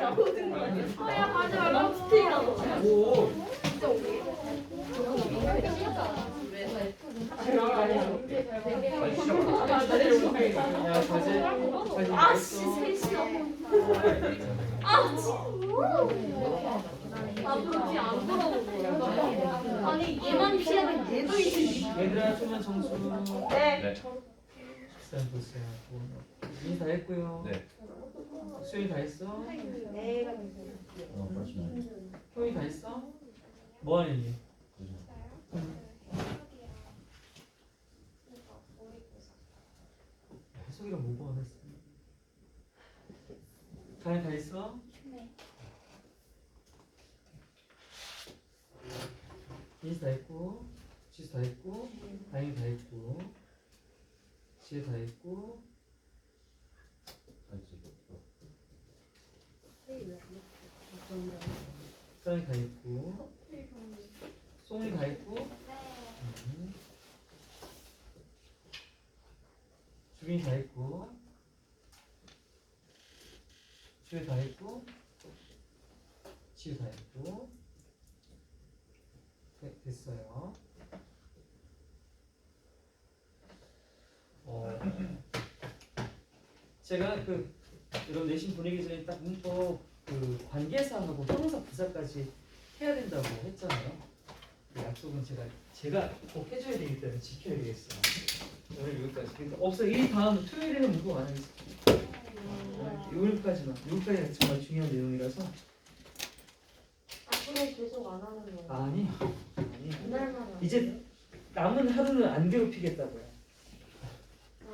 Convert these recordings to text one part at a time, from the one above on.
아야 가지 말라고. 오. 야 과제 아씨 셋이야. 아 진짜. 앞으로 뒤안 돌아오는 거야. 아니 얘만 피하면 얘도 이제. 얘들아 초면 점수 네. 식사는 보세요. 이 다 했고요. 네. 수영이 다 했어? 네. 형이 다 했어? 뭐 하니? 해석이랑 뭐가 안 했어? 다혜 다 했어? 네. 인스 다 했고, 지수 다 했고, 다행이 다 했고, 지혜 다 했고, 사랑이 다 했고, 송이 다 했고, 주빈이 다 했고, 주혜 다 했고, 지우 다 했고, 네, 됐어요. 제가 이런 내신 보내기 전에 딱 문법 관계사하고 형용사 부사까지 해야 된다고 했잖아요. 그 약속은 제가 꼭 해줘야 되기 때문에 지켜야 되겠어요. 오늘 여기까지. 그러니까 없어. 이 다음 토요일에는 문법 안 하겠습니다. 여기까지만. 여기까지가 정말 중요한 내용이라서. 앞으로 계속 안 하는 거예요. 아니. 그날만. 이제 남은 하루는 안 괴롭히겠다고요.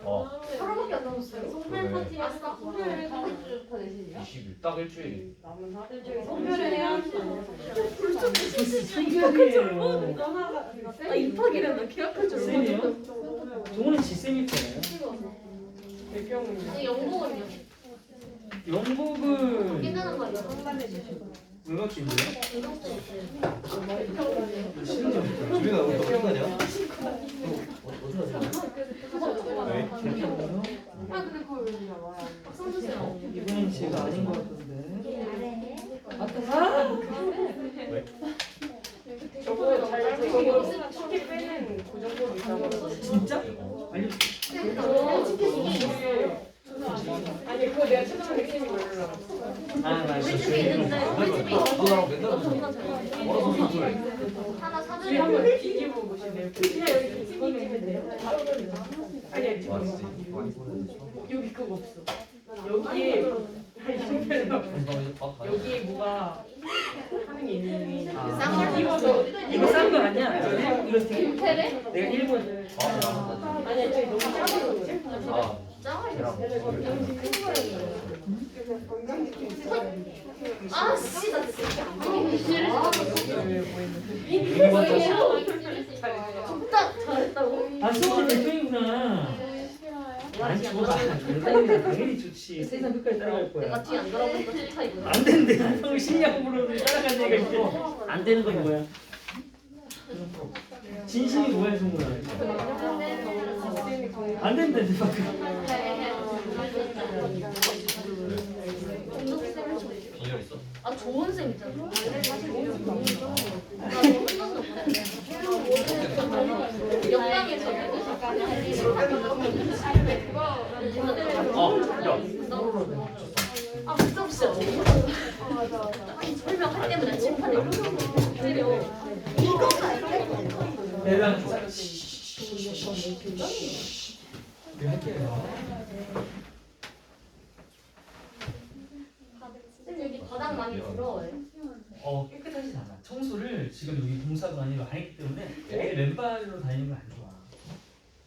하루밖에 안 남았어요. 성별 파티 아싸, 성별을 다음 주부터 내시냐? 20일 딱 일주일. 남은 사들 중에 성별을 해야 하지 않아요? 성별이에요. 아 입학이래 나 기억할 줄 쌤이요? 몰랐어. 종호는 지쌤이잖아요. 영국은요? 영국은 깨닫는 말이야. 왜 바뀐대요? 주민아 오늘 어디 가냐? 아 근데 그걸 왜 나와요? 박성 주세요. 이번엔 제가 아닌 것 같던데. 저거 저거 치킨 빼는 그 정도로 있다고. 진짜? 아니 아니 그거 내가 최근에 느끼는 거 몰라. 맞아. 우리 집에 있는데 우리 집에 있는 거 너랑 맨날 존나 잘 뭐라고 먹어. 소리 하나 우리 사드리고. 한번 뒤집어 보실래요? 그냥 여기 치킨이 있는데. 아니야 지금 여기 그거 없어. 여기에 여기에 뭐가 하는 게 있는데. 아. 이거 이거 싼 거 아니야? 이거 되게 테레? 내가 일본 아니야 저기 너무 작아서 그래. 짱아 큰 거라고. 아 씨, 나 진짜 진짜 잘했다고? 아 수업을 대표이구나. 안 좋아. 당연히 좋지. 세상 끝까지 따라갈 거야. 내가 뒤에 안 돌아보니까 좋다 이거. 안 된대. 형 실력으로 따라간 얘가 있고 안 되는 건 뭐야? 진심이 뭐야 정말? 안 된대 대박. 정렬 있어? 아 좋은 쌤 있잖아. 나 너무 힘들었어. 역당에서 아 진짜 진짜 아니 설명할 때마다 칠판에 때려. 이거가 알겠어. 대단. 우리 할게요. 쌤 여기 바닥 많이 부러워요. 깨끗하진 않아. 청소를 지금 여기 공사도 아니고 안 했기 때문에 애들 맨발로 다니는 건 안 좋아.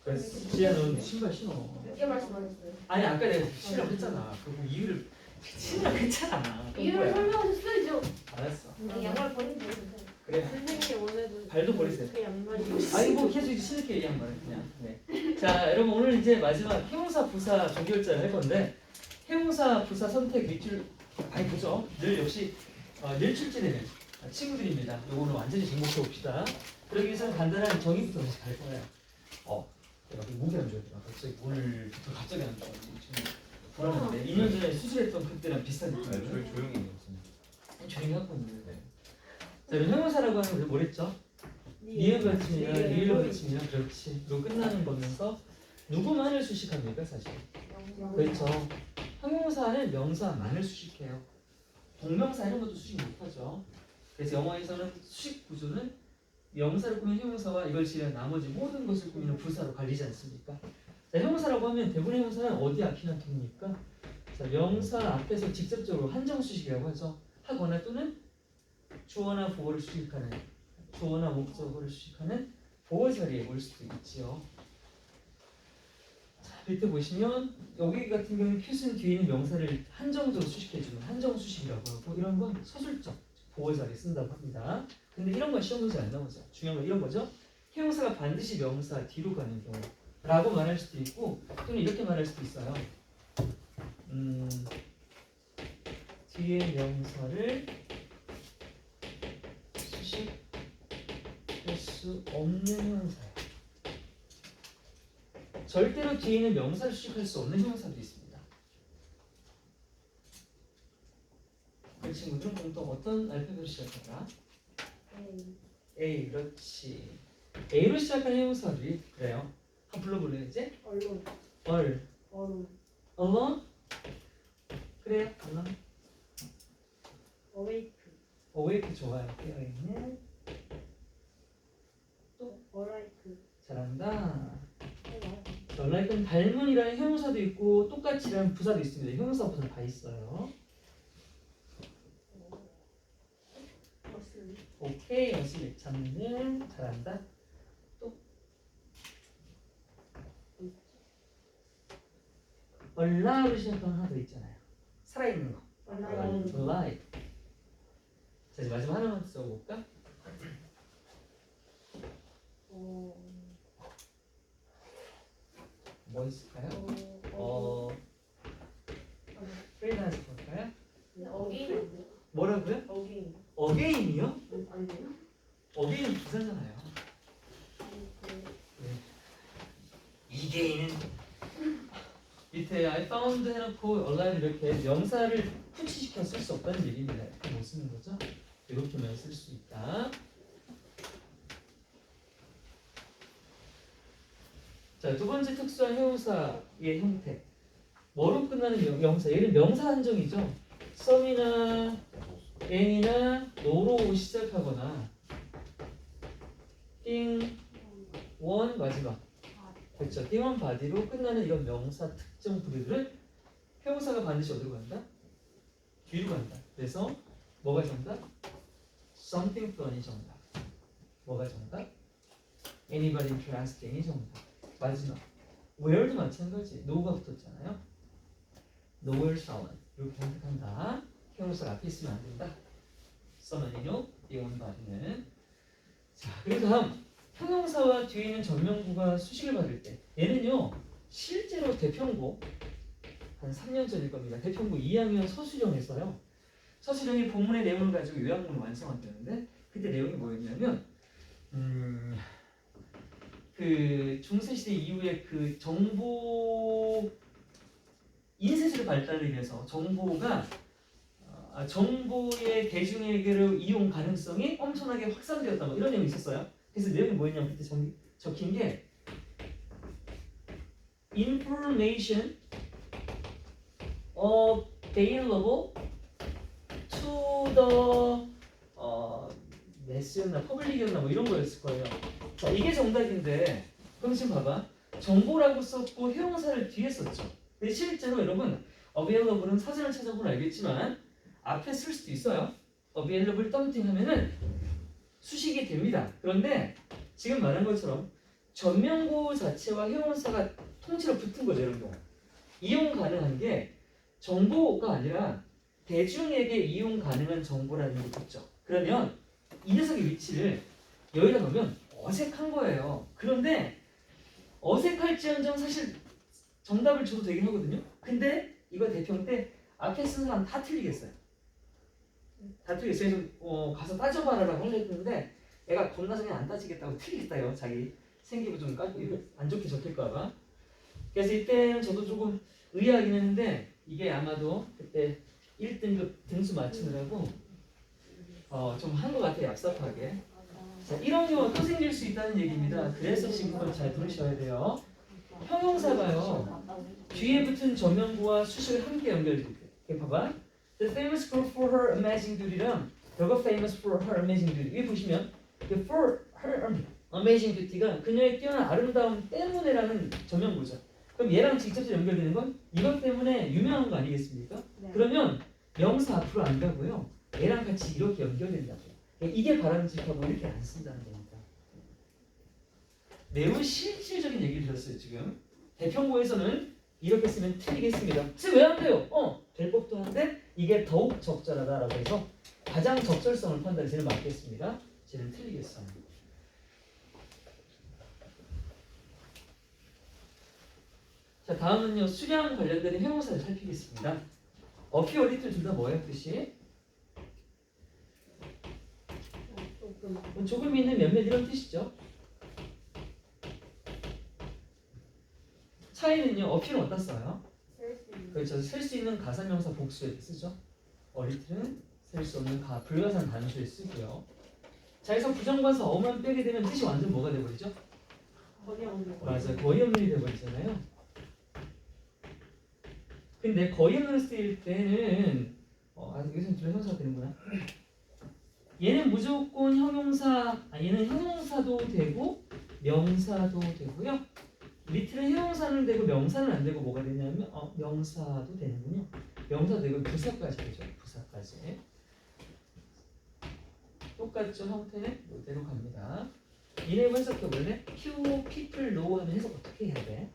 그래서 지아 넌 신발 신어. 늦게 말씀하셨어요. 아니 아까 내가 신으라고 했잖아. 그리고 이유를 신으라고 했잖아. 이유를 설명하셨어야죠. 알았어. 양말 버리면 돼요. 그래. 선생님 원래도 발도 버리세요. 그 양말이. 아니 뭐 계속 신을게 얘기한 말은 그냥. 네. 자 여러분 오늘 이제 마지막 해용사 부사 종결자를 할 건데 해용사 부사 선택 밑줄 많이 보죠. 늘 역시 늘 출제되는 친구들입니다. 요거는 완전히 정복해 봅시다. 그러기 위해서는 간단한 정의부터 다시 갈 거예요. 내가 목이 안 좋았더라. 갑자기 오늘부터 갑자기 안 좋아. 지금 불안한데 2년 전에 수술했던 그때랑 비슷한 네, 느낌이에요. 저희 조용히 있어요. 조용히 하고 있는데. 자, 그럼 형용사라고 하는 게 뭐랬죠? 니은 받침이나 리을로 받침이나 그렇지. 로 끝나는 거면서 누구만을 수식합니까 사실? 그렇죠. 형용사는 명사만을 수식해요. 동명사 이런 것도 수식 못하죠. 그래서 영어에서는 수식 구조는 명사를 꾸민 형용사와 이걸 지른 나머지 모든 것을 꾸미는 부사로 갈리지 않습니까? 자, 형용사라고 하면 대부분의 형용사는 어디 앞이나 둡니까? 자, 명사 앞에서 직접적으로 한정 수식이라고 하죠. 하거나 또는 주어나 보어를 수식하는 주어나 목적어를 수식하는 보어 자리에 올 수도 있지요. 자, 밑에 보시면 여기 같은 경우는 필수는 뒤에 있는 명사를 한정적으로 수식해주는 한정 수식이라고 하고 이런 건 서술적 보어 자리에 쓴다고 합니다. 근데 이런 건 시험 문제 안 나오죠. 중요한 건 이런 거죠. 형용사가 반드시 명사 뒤로 가는 경우라고 말할 수도 있고 또는 이렇게 말할 수도 있어요. 뒤에 명사를 수식할 수 없는 형용사예요. 절대로 뒤에 있는 명사를 수식할 수 없는 형용사도 있습니다. 그 친구들은 공통 어떤 알파벳으로 시작할까? A, 그렇지. A로 시작하는 형용사들이 그래요. 한번 불러볼래요 이제? 언론. 얼, alone? 그래요, alone. 어웨이크. awake 좋아요. 깨어있는. 어라이크. 잘한다. like은 닮은이라는 형용사도 있고 똑같이라는 부사도 있습니다. 형용사 부사 다 있어요. 머슬. 오케이, 어슬 잡는 잘한다. 또 alive로 시작하는 하나 더 있잖아요. 살아있는 거. alive. 자, 이제 마지막 하나만 써볼까? 뭐 있을까요? 프리랜서 볼까요? 어게인 뭐라고요? 어게인. again이요? 안 돼요? again 부사잖아요. 이게인은 밑에 I found 해놓고 alive 이렇게 명사를 후치시켜 쓸 수 없다는 얘기입니다. 이렇게 못 쓰는 거죠? 이렇게만 쓸 수 있다. 자, 두 번째 특수한 형용사의 형태. 뭐로 끝나는 명사? 얘는 명사 한정이죠. some이나 am이나 no로 시작하거나 thing, one 마지막. 그렇죠. thing, one, body로 끝나는 이런 명사 특정 부류들은 형용사가 반드시 어디로 간다? 뒤로 간다. 그래서 뭐가 정답? something fun이 정답. 뭐가 정답? anybody interesting이 정답. 마지막 where도 마찬가지. no가 붙었잖아요. nowhere someone 이렇게 선택한다. 형용사가 앞에 있으면 안 된다. someone이요. 이온 바디는. 자, 그리고 다음 형용사와 뒤에 있는 전명구가 수식을 받을 때 얘는요 실제로 대평고 한 3년 전일 겁니다. 대평고 2학년 서술형에서요. 서술형이 본문의 내용을 가지고 요약문을 완성한다는데 그때 내용이 뭐였냐면 그 중세시대 이후에 그 정보 인쇄술의 발달을 위해서 정보의 대중에게로 이용 가능성이 엄청나게 확산되었다 뭐 이런 내용이 있었어요. 그래서 내용이 뭐였냐면 그때 적힌 게 information available to the 매스였나 퍼블릭이었나 뭐 이런 거였을 거예요. 자, 이게 정답인데 그럼 지금 봐봐. 정보라고 썼고 형용사를 뒤에 썼죠. 근데 실제로 여러분 available은 사전을 찾아보면 알겠지만 앞에 쓸 수도 있어요. available something 하면은 수식이 됩니다. 그런데 지금 말한 것처럼 전명구 자체와 형용사가 통째로 붙은 거죠. 이런 경우 이용 가능한 게 정보가 아니라 대중에게 이용 가능한 정보라는 게 붙죠. 그러면 이 녀석의 위치를 여기다 놓으면 어색한 거예요. 그런데 어색할지언정 사실 정답을 줘도 되긴 하거든요. 근데 이거 대평 때 앞에 쓴 사람 다 틀리겠어요. 다 틀리겠어요. 그래서 가서 따져봐라라고 했는데 애가 겁나서 그냥 안 따지겠다고 틀리겠다요. 자기 생기부 좀 안 좋게 적힐까봐. 그래서 이때는 저도 조금 의아하긴 했는데 이게 아마도 그때 1등급 등수 맞추느라고 좀 한 것 같아요. 얍삽하게. 자, 이런 경우가 또 생길 수 있다는 얘기입니다. 그래서 지금 걸 잘 들으셔야 돼요. 형용사가요. 뒤에 붙은 전면부와 수식을 함께 연결돼요. 이렇게 봐봐. The famous girl for her amazing beauty랑 The famous for her amazing beauty. 여기 보시면 the for her amazing beauty가 그녀의 뛰어난 아름다움 때문에라는 전면부죠. 그럼 얘랑 직접적으로 연결되는 건 이것 때문에 유명한 거 아니겠습니까? 그러면 명사 앞으로 안 가고요. 얘랑 같이 이렇게 연결된다고요. 이게 바람직하고 이렇게 안 쓴다는 겁니다. 매우 실질적인 얘기를 들었어요 지금. 대평고에서는 이렇게 쓰면 틀리겠습니다. 왜 안 돼요? 될 법도 한데 이게 더욱 적절하다라고 해서 가장 적절성을 판단해 쟤는 맞겠습니다. 쟤는 틀리겠어요. 자 다음은요 수량 관련된 형용사를 살피겠습니다. 어피 어리틀 둘 다 뭐예요 뜻이? 조금 있는 몇몇 이런 뜻이죠. 차이는요 어피는 어디다 써요? 그렇죠. 셀 수 있는 가사명사 복수에 쓰죠. 어리틀은 셀 수 없는 불가산 단수에 쓰고요. 자 여기서 부정관사 어만 빼게 되면 뜻이 완전 뭐가 돼버리죠? 맞아요. 거의 없는이 돼버리잖아요. 근데 거의 없는 쓰일 때는 여기서는 둘 형사가 되는구나. 얘는 무조건 형용사, 얘는 형용사도 되고 명사도 되고요. 리틀은 형용사는 되고 명사는 안 되고 뭐가 되냐면 명사도 되는군요. 명사도 되고 부사까지 되죠. 부사까지. 똑같죠. 형태는 이대로 갑니다. 이내 해석해 볼래? Few people know 하면 해석 어떻게 해야 돼?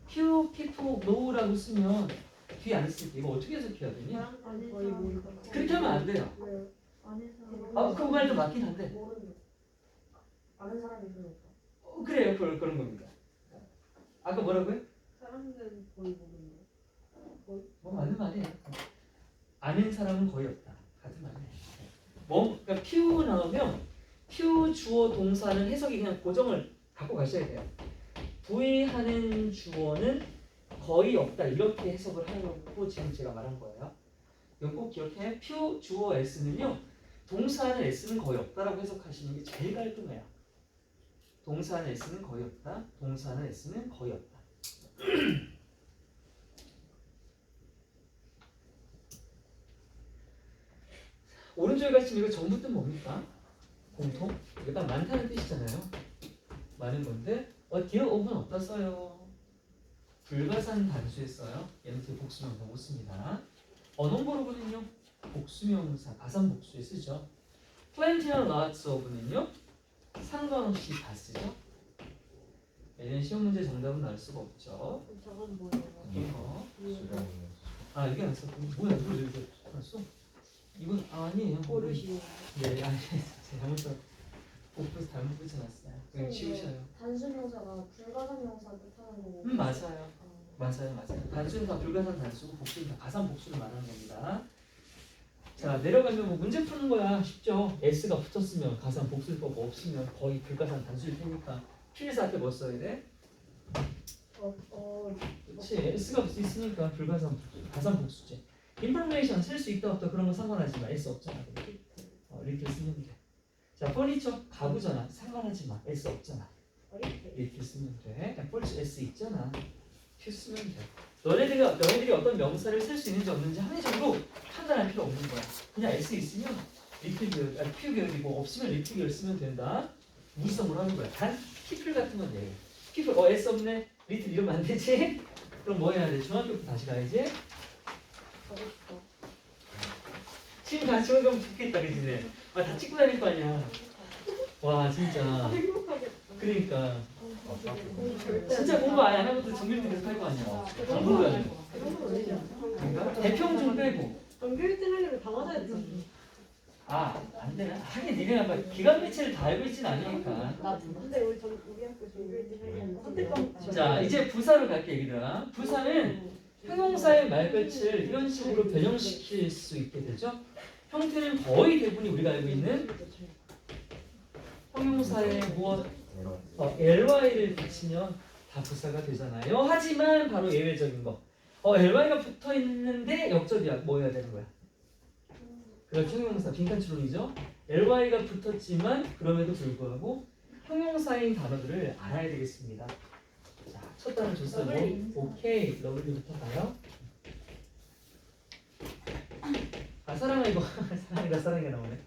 few people know라고 쓰면 뒤에 안 쓸게. 이거 어떻게 해석해야 되니? 그렇게 하면 안 돼요. 그 말도 맞긴 한데. 아는 사람이 있으니까. 그래요. 그런 겁니다. 아까 뭐라고요? 사람들은 거의 모르는 맞는 말이에요. 아는 사람은 거의 없다. 같은 말이에요. 그러니까 few 나오면 few 주어 동사는 해석이 그냥 고정을 갖고 가셔야 돼요. 부의하는 주어는 거의 없다 이렇게 해석을 하려고 지금 제가 말한 거예요. 이거 꼭 기억해. few 주어 s는요 동사는 s는 거의 없다라고 해석하시는 게 제일 깔끔해요. 동사는 s는 거의 없다. 동사는 s는 거의 없다. 오른쪽에 가시면 이거 전부 뜻 뭡니까? 공통? 일단 많다는 뜻이잖아요. 많은 건데 deal of은 어디다 써요? 불가산 단수에 써요. 얘는 뒤에 복수명사 못 씁니다. 어농버로브는요 복수명사 가산 복수에 쓰죠. plenty나 lots of는요 상관없이 다 쓰죠. 얘는 시험 문제 정답은 나올 수가 없죠. 저건 뭐예요? 이게 안 썼고 뭐야 이거 이렇게 썼어? 이건 아니에요. 고르시오. 네, 제가 잘못 썼. 복부 잘못 붙여놨어요. 그냥 지우셔요. 단수명사가 불가산명사 뜻하는 거고. 맞아요. 단수는 다 불가산 단수고 복수는 다 가산 복수를 말하는 겁니다. 자 내려가면 뭐 문제 푸는 거야 쉽죠. s가 붙었으면 가산 복수법 없으면 거의 불가산 단수일 테니까 필사 앞에 뭐 써야 돼? 그렇지. s가 있으니까 불가산 가산 복수지. information 쓸 수 있다 없다 그런 거 상관하지 마. s 없잖아. 리틀 쓰면 돼. 자 퍼니처 가구잖아. 상관하지 마. s 없잖아. 리틀 쓰면 돼. 폴츠 s 있잖아. q 쓰면 돼. 너네들이 어떤 명사를 쓸 수 있는지 없는지 합리적으로 판단할 필요 없는 거야. 그냥 s 있으면 리틀 계열, q 계열이고 없으면 리틀 계열 쓰면 된다. 무지성으로 하는 거야. 단 people 같은 건 돼. people s 없네. 리틀 이러면 안 되지. 그럼 뭐 해야 돼? 중학교부터 다시 가야지. 지금 같이 오면 좋겠다 그지? 다 찍고 다닐 거 아니야. 와 진짜. 그러니까 진짜 공부 아예 안 하고도 정규1등 계속 할 거 아니야. 공부해야지. 그러니까 대평중 빼고. 정규 1등 하려면 다 맞아야 되잖아. 안 되나? 하긴 니네가 기간 매체를 다 알고 있진 않으니까. 근데 우리 학교 정규 1등 하려면 선택감. 자 이제 부사로 갈게 얘기들아. 부사는 형용사의 말끝을 이런 식으로 변형시킬 수 있게 되죠. 형태는 거의 대부분이 우리가 알고 있는 형용사에 무엇 ly를 붙이면 다 부사가 되잖아요. 하지만 바로 예외적인 거. ly가 붙어 있는데 역접이야. 뭐 해야 되는 거야? 그렇죠. 형용사 빈칸 추론이죠. ly가 붙었지만 그럼에도 불구하고 형용사인 단어들을 알아야 되겠습니다. 자, 첫 단어 줬어요. 뭐? 오케이. 러블리부터 가요. 아, 사랑아 이거 사랑이가 나오네.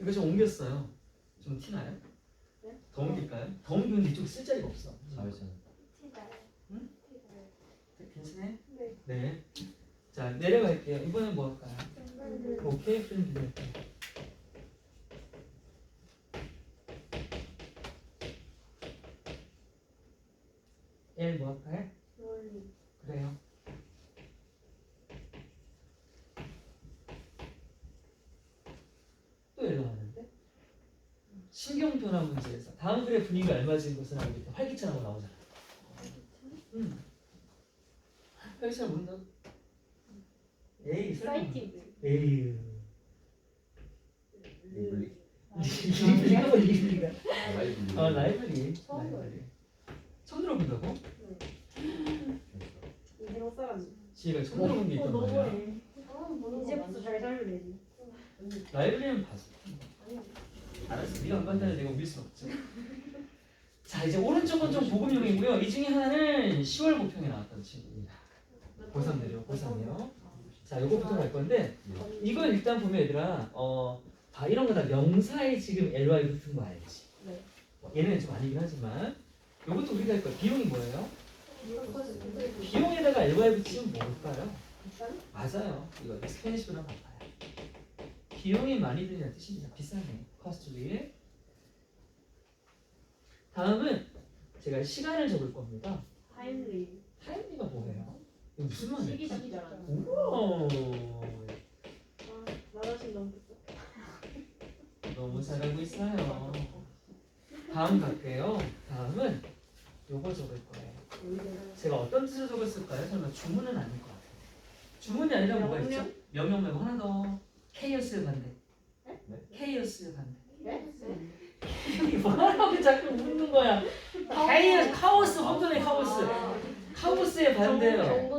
이거 좀 옮겼어요. 좀 티나요? 네? 더 옮길까요? 더 옮기는데 이쪽 쓸 자리가 없어. 사회전. 응? 괜찮아요? 네. 네. 자, 내려갈게요. 이번엔 뭐 할까요? 오케이. 그럼 내려갈게요. L 뭐 할까요? 그래요. 또 L 나왔는데? 신경 변화 문제에서 다음 글의 분위기가 알맞은 것은 알겠다. 활기차라고 나오잖아. 활기차 뭔다? 에이, 설마. 사이티브. 에이. 리블리. 리블리가 리블리가. 라이블리. 라이블리. 처음 라이블리. 처음 들어본다고? 이제 사람. 지혜가 처음 들어본 게 있단 말이야. 이제부터 잘 살려내지. 라이블리는 봤어. 알았어. 네가 안 봤다는 내가 밀 수 없지. 자, 이제 오른쪽은 좀 보급용이고요. 이 중에 하나는 10월 고평에 나왔던 친구입니다. 고3 내려, 고3이요. 자, 요거부터 갈 건데 이건 일단 보면 얘들아, 다 이런 거 다 명사에 지금 ly 붙은 거 알지? 네. 얘는 좀 아니긴 하지만 요것도 우리가 할 거야. 비용이 뭐예요? 비용에다가 ly 붙이면 뭘까요? 맞아요. 이거 스페니쉬보다 바빠요. 비용이 많이 드는 뜻입니다. 비싸네. costly. 다음은 제가 시간을 적을 겁니다. 타임리. 타임리가 뭐예요? 이거 무슨 말이에요? 시기잖아. 우와. 나 자신 너무 너무 잘하고 있어요. 다음 갈게요. 다음은 요거 적을 거예요. 제가 어떤 뜻을 적었을까요? 설마 주문은 아닐 것 같아요. 주문이 아니라 뭐가 있죠? 명령 말고 하나 더. 케이오스의 반대. 네? 케이오스의 반대. 네? 뭐라고 자꾸 묻는 거야? 케이오스, 카오스, 혼돈의 카오스. 카오스의 반대예요.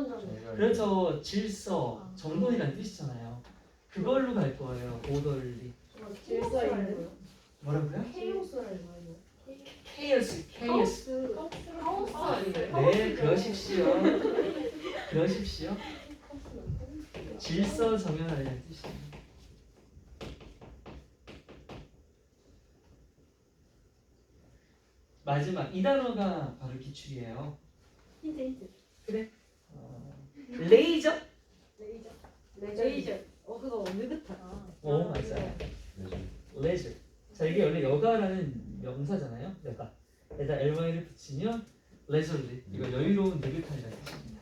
그렇죠. 질서, 정돈이라는 뜻이잖아요. 그걸로 갈 거예요. 오더리. 질서 있는. 뭐라고요? 케이오스라는 말이에요. 케이오스, 케이오스. 카오스 아니에요? 네, 그러십시오. 그러십시오. 질서 정연하려는 뜻이에요. 마지막 이 단어가 바로 기출이에요. 힌트. 레이저? 레이저. 그거 느긋한. 오, 맞아요. 레이저. 자, 이게 원래 여가라는 명사잖아요. 여가. 에다 ly를 붙이면 leisurely. 이거 여유로운 느긋한이라는 뜻입니다.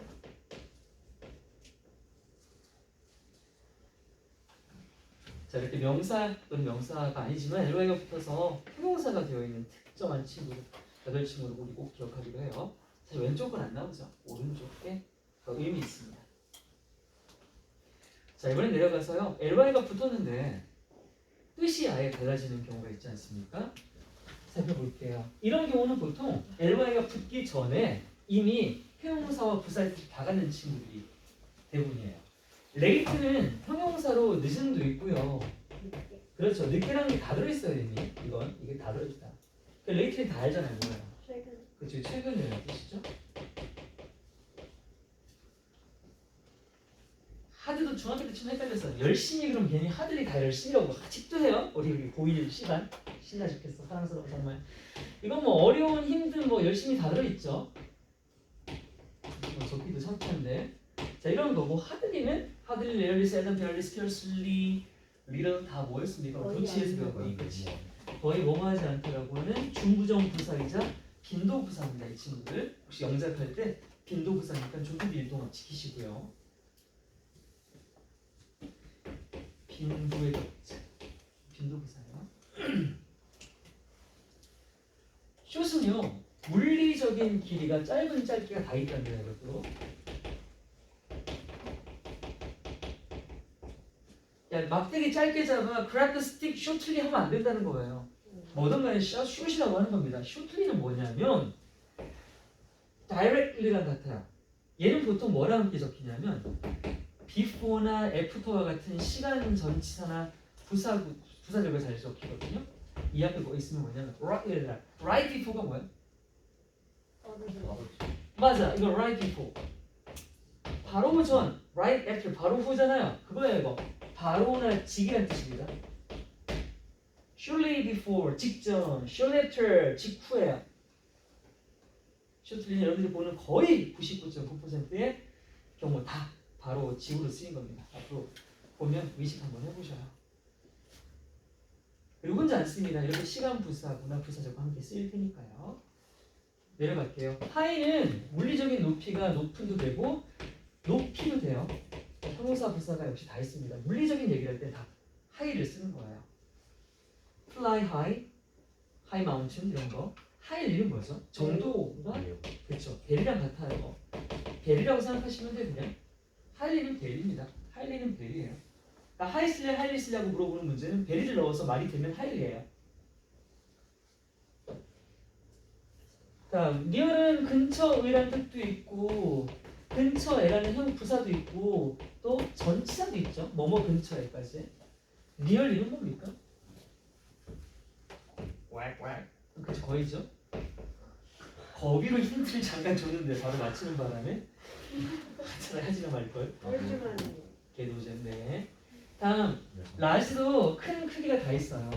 자, 이렇게 명사 또는 명사가 아니지만 ly가 붙어서 형용사가 되어 있는 특정한 친구들, 8친구를 우리 꼭 기억하기로 해요. 자, 왼쪽 건 안 나오죠. 오른쪽에 그 의미 있습니다. 자, 이번엔 내려가서요. ly가 붙었는데 뜻이 아예 달라지는 경우가 있지 않습니까? 살펴볼게요. 이런 경우는 보통 ly가 붙기 전에 이미 형용사와 부사의 뜻이 다 갖는 친구들이 대부분이에요. late는 형용사로 늦은도 있고요. 그렇죠. 늦게라는 게 다 들어있어요 이미. 이게 다 들어있다. late는 다 알잖아요. 뭐예요? 최근. 그렇죠. 최근이라는 뜻이죠. 하드도 중학교 때 좀 헷갈렸어. 열심히 그럼 괜히 하드리 다 열심히라고 아직도 해요? 우리 고1 시간 신나 죽겠어. 사랑스러워 정말. 이건 뭐 어려운 힘든 뭐 열심히 다 들어있죠. 뭐 적기도 천천데. 자, 이런 거고 하드리는 하드리, 레어리, 셀덤, 베어리, 스큐어슬리, 리런 다 뭐였습니까? 도치에서 배웠거든요. 그렇지. 거의 뭐뭐하지 않다라고 하는 중부정 부사이자 빈도 부사입니다. 이 친구들 혹시 영작할 때 빈도 부사니까 조금 일동안 지키시고요. 빈도의 덕자, 빈도 부사예요. 숏은요 물리적인 길이가 짧은 짧기가 다 있다는 것도 그러니까 막대기 짧게 잡아 grab the stick shortly 하면 안 된다는 거예요. 뭐든 간에 숏이라고 하는 겁니다. shortly는 뭐냐면 directly랑 같아요. 얘는 보통 뭐랑 함께 적히냐면 before나 after와 같은 시간 전치사나 부사절과 잘 적히거든요. 이 앞에 뭐 있으면 뭐냐면 right before가 뭐야? 맞아, 이거 right before. 바로 전, right after, 바로 후잖아요. 그거예요, 이거. 바로나 직이란 뜻입니다. shortly before, 직전, shortly after, 직후예요. shortly는 여러분들이 보는 거의 99.9%의 경우 다 바로 직으로 쓰인 겁니다. 앞으로 보면 의식 한번 해보셔요. 그리고 혼자 안 씁니다. 이렇게 시간 부사구나 부사절과 함께 쓰일 테니까요. 내려갈게요. 하이는 물리적인 높이가 높은도 되고 높이도 돼요. 형용사 부사가 역시 다 있습니다. 물리적인 얘기를 할 때 다 하이를 쓰는 거예요. fly high, high mountain 이런 거. 하이의 이름 뭐죠? 정도가 그렇죠. 벨이랑 같아요. 벨이라고 생각하시면 돼요. 그냥 하이리는 벨입니다. 하이리는 벨이에요. 그러니까 하이 쓸래 하이리 쓰려고 물어보는 문제는 벨을 넣어서 말이 되면 하이리예요. 다음 near은 근처의라는 뜻도 있고 근처에라는 형 부사도 있고 또 전치사도 있죠. 뭐뭐 근처에까지. near 이름 뭡니까? 그치 거의죠. 거기로 힌트를 잠깐 줬는데 바로 맞히는 바람에 차라리 하지나 말걸. 개도제인데. 다음 라지도 큰 크기가 다 있어요.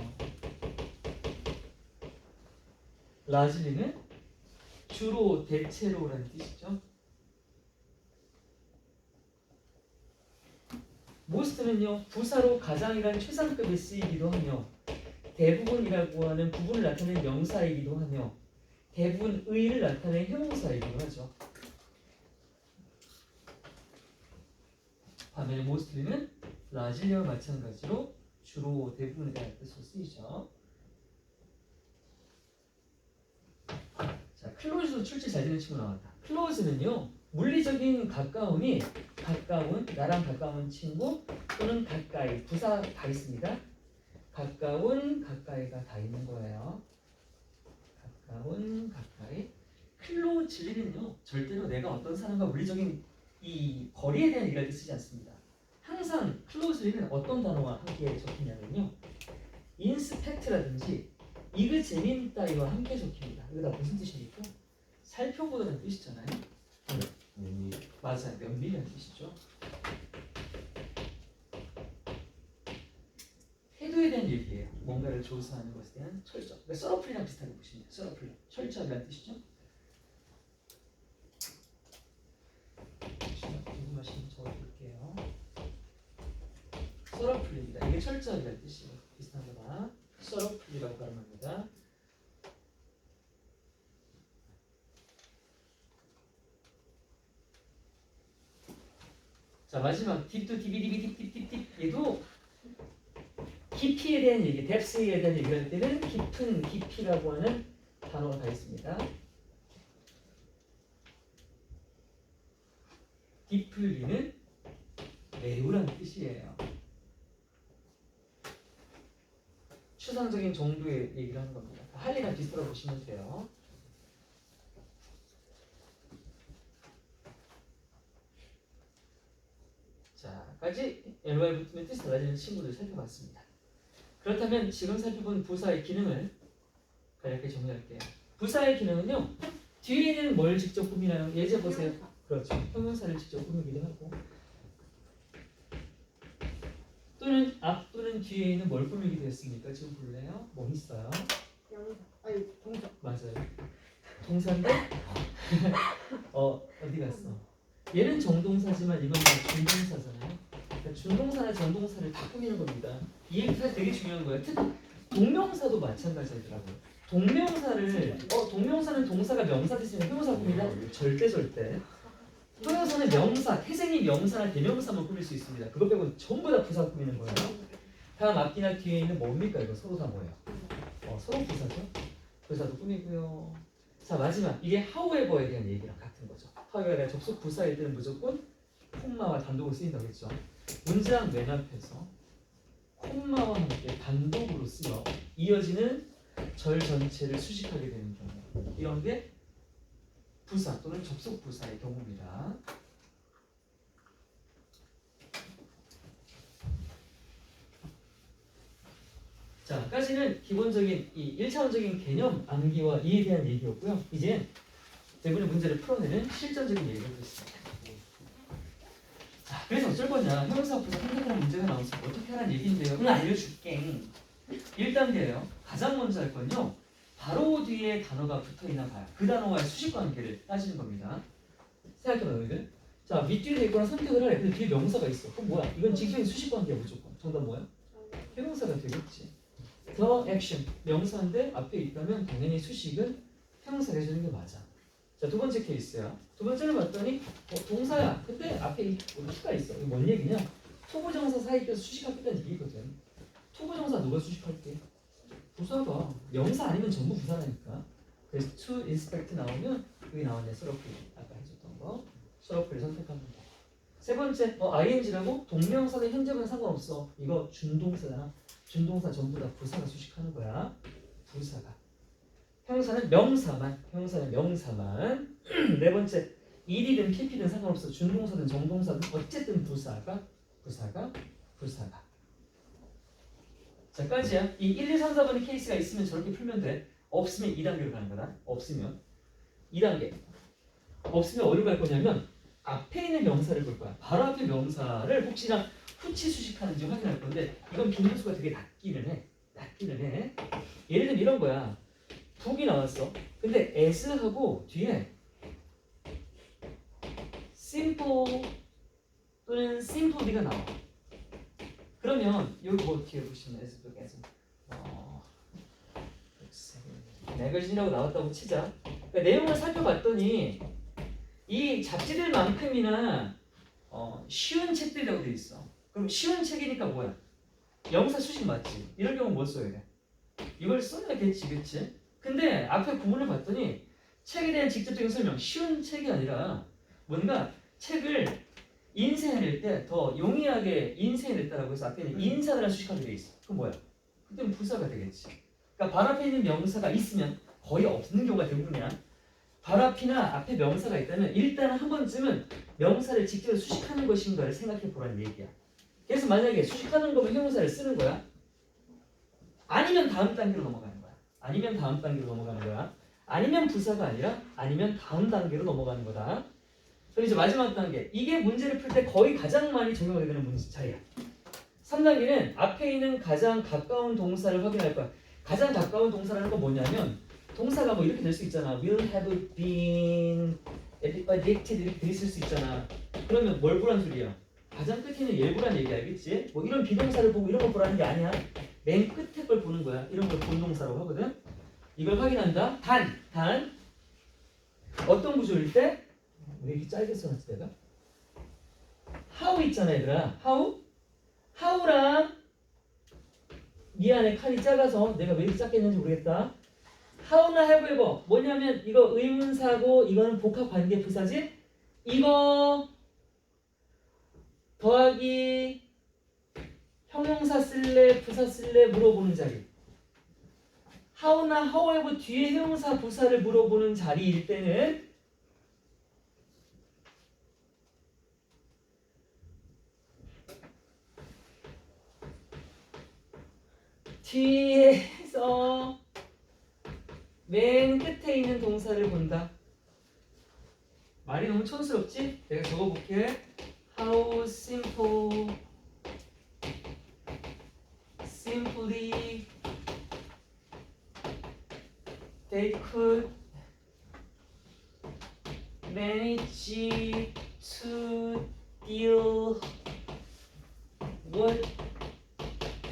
라지리는 주로 대체로라는 뜻이죠. most는요 부사로 가장이란 최상급에 쓰이기도 하며 대부분이라고 하는 부분을 나타내는 명사이기도 하며 대부분의를 나타내는 형용사이기도 하죠. 반면에 mostly는 라지리와 마찬가지로 주로 대부분에 대한 뜻으로 쓰이죠. 자, 클로즈도 출제 잘 되는 친구 나왔다. 클로즈는요 물리적인 가까움이 가까운 나랑 가까운 친구 또는 가까이 부사 다 있습니다. 가까운 가까이가 다 있는 거예요. 가까운 가까이. 클로즈는요 절대로 내가 어떤 사람과 물리적인 이 거리에 대한 얘기를 쓰지 않습니다. 항상 클로즈리는 어떤 단어와 함께 적히냐면요 인스펙트라든지 이거 재미있다 이와 함께 적힙니다. 이거 다 무슨 뜻입니까? 살펴보다는 뜻이잖아요. 맞아요. 면밀한 뜻이죠. 태도에 대한 얘기예요. 뭔가를 조사하는 것에 대한 철저. 그러니까 서러플이랑 비슷하게 보시면 돼요. 서러플. 철저하다는 뜻이죠. 궁금하시면 적어볼게요. 서러플입니다. 이게 철저하다는 뜻이에요. 비슷한 거다. 서러플이라고 발음합니다. 자 마지막 딥도 딥 얘도 깊이에 대한 얘기, 뎁스에 대한 얘기를 할 때는 깊은 깊이라고 하는 단어가 다 있습니다. 딥플리는 매우라는 뜻이에요. 추상적인 정도의 얘기를 하는 겁니다. 할리랑 비슷하다고 보시면 돼요. 자, 까지 LY 붙으면 뜻이 달라지는 친구들 살펴봤습니다. 그렇다면 지금 살펴본 부사의 기능을 간략하게 정리할게요. 부사의 기능은요. 뒤에 있는 뭘 직접 꾸미나요? 예제 보세요. 그렇죠. 형용사를 직접 꾸미기도 하고 또는 앞 또는 뒤에 있는 뭘 꾸미기도 했습니까? 지금 볼래요? 뭐 있어요? 동사. 맞아요. 동사인데 어디 갔어? 얘는 정동사지만 이건 준동사잖아요. 그러니까 준동사나 정동사를 다 꾸미는 겁니다. 이 얘기가 되게 중요한 거예요. 특히 동명사도 마찬가지더라고요. 동명사는 동사가 명사 대신에 형용사 꾸미다? 절대. 형용사는 명사, 태생이 명사나 대명사만 꾸밀 수 있습니다. 그것 빼고는 전부 다 부사 꾸미는 거예요. 다음 앞뒤나 뒤에 있는 뭡니까 이거 서로 다 뭐예요? 서로 부사죠. 부사도 꾸미고요. 자 마지막 이게 however에 대한 얘기랑 같은 거죠. however가 접속 부사일 때는 무조건 콤마와 단독으로 쓰인다고 했죠. 문장 맨 앞에서 콤마와 함께 단독으로 쓰여 이어지는 절 전체를 수식하게 되는 경우, 이런 게 부사 또는 접속 부사의 경우입니다. 자, 까지는 기본적인 이 1차원적인 개념 암기와 이에 대한 얘기였고요. 이제 대부분의 문제를 풀어내는 실전적인 얘기를 하겠습니다. 자, 그래서 어쩔 거냐? 형용사 앞에서 선택하는 문제가 나오면 어떻게 하라는 얘기인데요. 그냥 알려줄게. 1단계예요. 가장 먼저 할 건요. 바로 뒤에 단어가 붙어있나 봐요. 그 단어와의 수식관계를 따지는 겁니다. 생각해봐 너희들. 자, 밑뒤에 돼 있거나 선택을 하래. 근데 뒤에 명사가 있어. 그럼 뭐야? 이건 직접인 수식관계야 무조건. 정답 뭐야? 형용사가 되겠지. The action 명사인데 앞에 있다면 당연히 수식은 형용사가 해주는 게 맞아. 자, 두 번째 케이스야. 두 번째를 봤더니 동사야. 근데 앞에 수가 있어. 이게 뭔 얘기냐? 투부정사 사이에서 수식하겠다는 얘기거든. 투부정사 누가 수식할게? 부사가. 명사 아니면 전부 부사라니까. 그래서 to inspect 나오면 여기 나왔네. 서러플 아까 해줬던 거. 서러플을 선택하면 돼. 세 번째 ing라고 동명사는 현재분 상관없어. 이거 준동사잖아. 준동사 전부 다 부사가 수식하는 거야. 부사가. 형용사는 명사만. 형용사는 명사만. 네 번째 일이든 PP든 상관없어. 준동사든 정동사든 어쨌든 부사가. 자, 까지야. 이 1, 2, 3, 4번의 케이스가 있으면 저렇게 풀면 돼. 없으면 2단계로 가는 거다. 없으면 2단계. 없으면 어디로 갈 거냐면 앞에 있는 명사를 볼 거야. 바로 앞에 명사를 혹시나 후치 수식하는지 확인할 건데 이건 빈도수가 되게 낮기는 해. 예를 들면 이런 거야. 북이 나왔어. 근데 as하고 뒤에 simple 또는 simply가 나와. 그러면 여기 뭐 뒤에 보시면 as 매거진이라고 나왔다고 치자. 그러니까 내용을 살펴봤더니 이 잡지들만큼이나 쉬운 책들이라고 돼 있어. 그럼 쉬운 책이니까 뭐야? 명사 수식 맞지? 이럴 경우 뭐 써야 돼? 이걸 써야겠지, 그치? 근데 앞에 구문을 봤더니 책에 대한 직접적인 설명, 쉬운 책이 아니라 뭔가 책을 인쇄해낼 때 더 용이하게 인쇄해냈다라고 해서 앞에는 인사라는 수식하게 돼 있어. 그럼 뭐야? 그때는 부사가 되겠지. 그러니까 발 앞에 있는 명사가 있으면 거의 없는 경우가 대부분이야. 발 앞이나 앞에 명사가 있다면 일단 한 번쯤은 명사를 직접 수식하는 것인가를 생각해 보라는 얘기야. 그래서 만약에 수식하는 거면 형용사를 쓰는 거야. 아니면 다음 단계로 넘어가는 거야. 아니면 부사가 아니라 아니면 다음 단계로 넘어가는 거다. 그럼 이제 마지막 단계. 이게 문제를 풀 때 거의 가장 많이 적용하게 되는 문제 차이야. 3단계는 앞에 있는 가장 가까운 동사를 확인할 거야. 가장 가까운 동사라는 건 뭐냐면 동사가 뭐 이렇게 될 수 있잖아. will have been addicted 이렇게 돼 있을 수 있잖아. 그러면 뭘 보란 소리야? 가장 끝에 있는 얘를 보란 얘기 알겠지? 뭐 이런 비동사를 보고 이런 걸 보라는 게 아니야. 맨 끝에 걸 보는 거야. 이런 걸 본동사라고 하거든. 이걸 확인한다. 단 어떤 구조일 때? 왜 이렇게 짧게 써놨지 내가? how 있잖아 얘들아. how랑 미안해 칸이 작아서 내가 왜 이렇게 작게 했는지 모르겠다. how나 have 뭐냐면 이거 의문사고 이거는 복합관계 부사지. 이거 더하기 형용사 쓸래 부사 쓸래 물어보는 자리. how나 however 뒤에 형용사 부사를 물어보는 자리일 때는 뒤에서 맨 끝에 있는 동사를 본다. 말이 너무 촌스럽지? 내가 적어볼게. How simply they could manage to deal with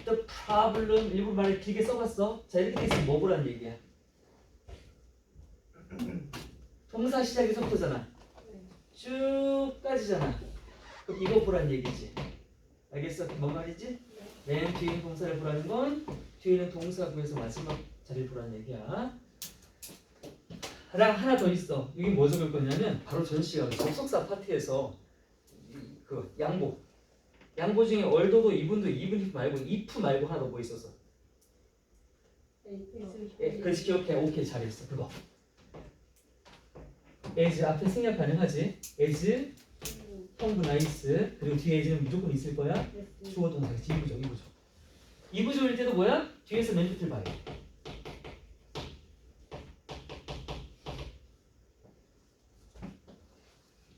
the problem. 일부 말을 길게 써봤어. 자, 이렇게 돼 있으면 뭐 보란 얘기야? 동사 시작에서부터잖아. 쭉까지잖아. 그럼 이거 보란 얘기지. 알겠어? 뭔 말이지? 맨 뒤에 있는 동사를 보라는 건 뒤에 있는 동사 구에서 마지막 자리를 보라는 얘기야. 하나 더 있어. 여기 뭐 적을 거냐면 바로 전시가 접속사 파트에서 그 양보 양보 중에 얼더도 이분도 even if 말고 if 말고 하나 더 뭐 있었어? 예, 그렇지 기억해. 오케이 잘했어. 그거. as 앞에 생략 가능하지. as 형부 나이스. 그리고 뒤에 as는 무조건 있을 거야. 주어 동사겠지. 이부죠. 이부죠. 이부조일 때도 뭐야? 뒤에서 맨 끝을 봐요.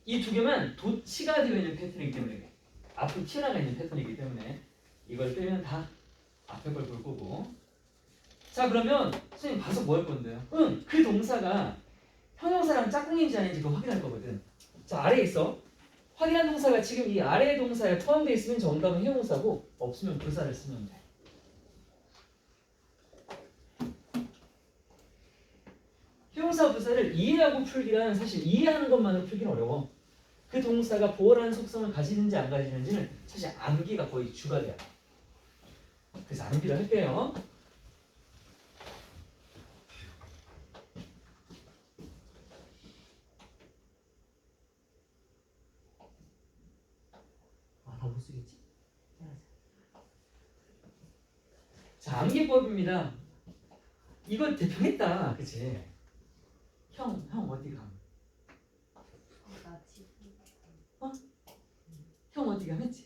이 두 개만 도치가 되어 있는 패턴이기 때문에 앞으로 튀어나가 있는 패턴이기 때문에 이걸 빼면 다 앞에 걸 볼 거고. 자 그러면 선생님 봐서 뭐 할 건데요? 그 동사가 형용사랑 짝꿍인지 아닌지 그거 확인할 거거든. 자 아래에 있어. 확인한 동사가 지금 이 아래 동사에 포함되어 있으면 정답은 형용사고 없으면 부사를 쓰면 돼. 형용사 부사를 이해하고 풀기란 사실 이해하는 것만으로 풀기는 어려워. 그 동사가 보어라는 속성을 가지는지 안 가지는지는 사실 암기가 거의 주가 돼요. 그래서 암기를 할게요. 나 못 쓰겠지? 자, 암기법입니다. 이거 대표했다, 그치? 형 어디 가? 형 어디 가? 했지?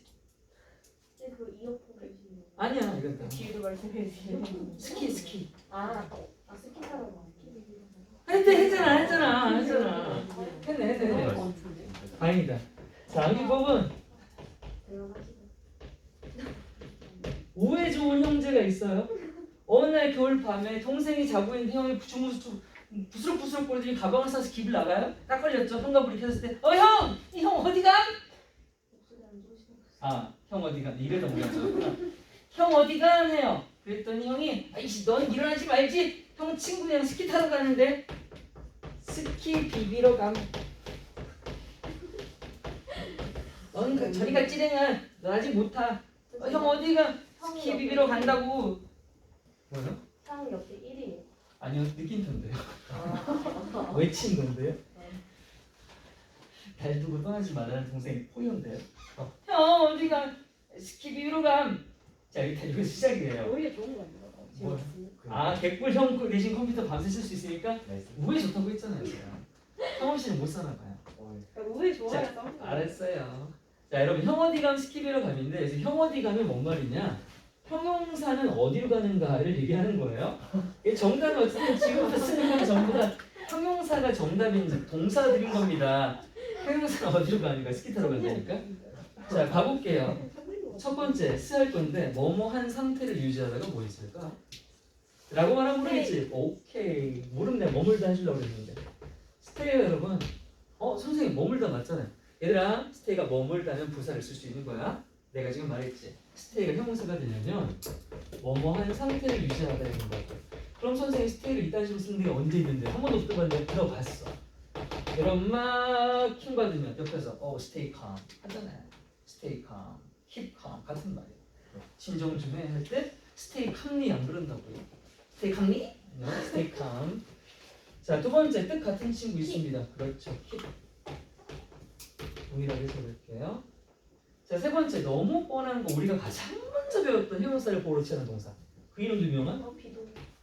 그 이어폰 주시는 거. 아니야, 이건 다. 뒤에도 말씀해 주세요. 스키. 스키 타러 가. 했잖아. 했네. 다행이다. 자, 암기법은 들어가시죠. 우애 좋은 형제가 있어요. 어느 날 겨울 밤에 동생이 자고 있는데 형이 부스럭부스럭 거리더니 가방을 싸서 집을 나가요. 딱 걸렸죠. 현관불이 켜졌을 때 형! 이 형 어디 가? 목소리 안 좋으시는 거. 아, 형 어디 가? 이래도 몰랐구나. 형 어디 가? 해요. 그랬더니 형이 아이씨 넌 일어나지 말지. 형 친구랑 스키 타러 가는데 스키 비비러 감. 넌 저리 가 찌랭아. 너 아직 못 타. 형 어디 가? 스키 비비러 간다고. 뭐요? 상황 옆에 1이에요. 아니요, 느낀 톤데요. 외친 건데요. 달 두고 떠나지 말라는 동생이 포효인데요. 형 어디가? 스키 비비러 감. 자 여기서 시작이에요. 오히려 좋은 거 아니에요? 뭐? 아 개꿀 형 대신 컴퓨터 밤새 쓸 수 있으니까 우회 좋다고 했잖아요. 제가. 형원 씨는 못 사나 봐요. 우회 좋아요. 자, 알았어요. 자 여러분 형 어디 감 스키 비비러 감인데 그래서 형 어디 가면 뭔 말이냐? 형용사는 어디로 가는가를 얘기하는 거예요. 정답은 어쨌든 지금부터 쓰는 건 전부 다 형용사가 정답인 동사들인 겁니다. 형용사는 어디로 가는가? 스키 타러 간다니까. 자 가볼게요. 첫 번째 쓰할 건데 뭐뭐한 상태를 유지하다가 뭐 있을까? 라고 말하면 모르겠지. 오케이. 모르면 내가 머물다 해주려고 그랬는데. 스테이요 여러분. 선생님 머물다 맞잖아요. 얘들아 스테이가 머물다는 부사를 쓸 수 있는 거야. 내가 지금 말했지. 스테이가 형용사가 되려면 뭐뭐한 상태를 유지하다 이런 거야. 그럼 선생님 스테이를 이딴 식으로 쓰는 게 언제 있는데 한 번도 없던 건데 들어봤어. 여러분 막 킹 받으면 옆에서 stay calm 하잖아요. stay calm, keep calm 같은 말이에요. 진정 좀 해 할 때 stay calmly 안 그런다고요. stay calmly? No, stay calm. 자, 두 번째 뜻 같은 친구 있습니다. 그렇죠. keep. 동일하게 써볼게요. 자, 세 번째 너무 뻔한 거 우리가 가장 먼저 배웠던 형용사를 보러 치는 동사. 그 이름도 유명한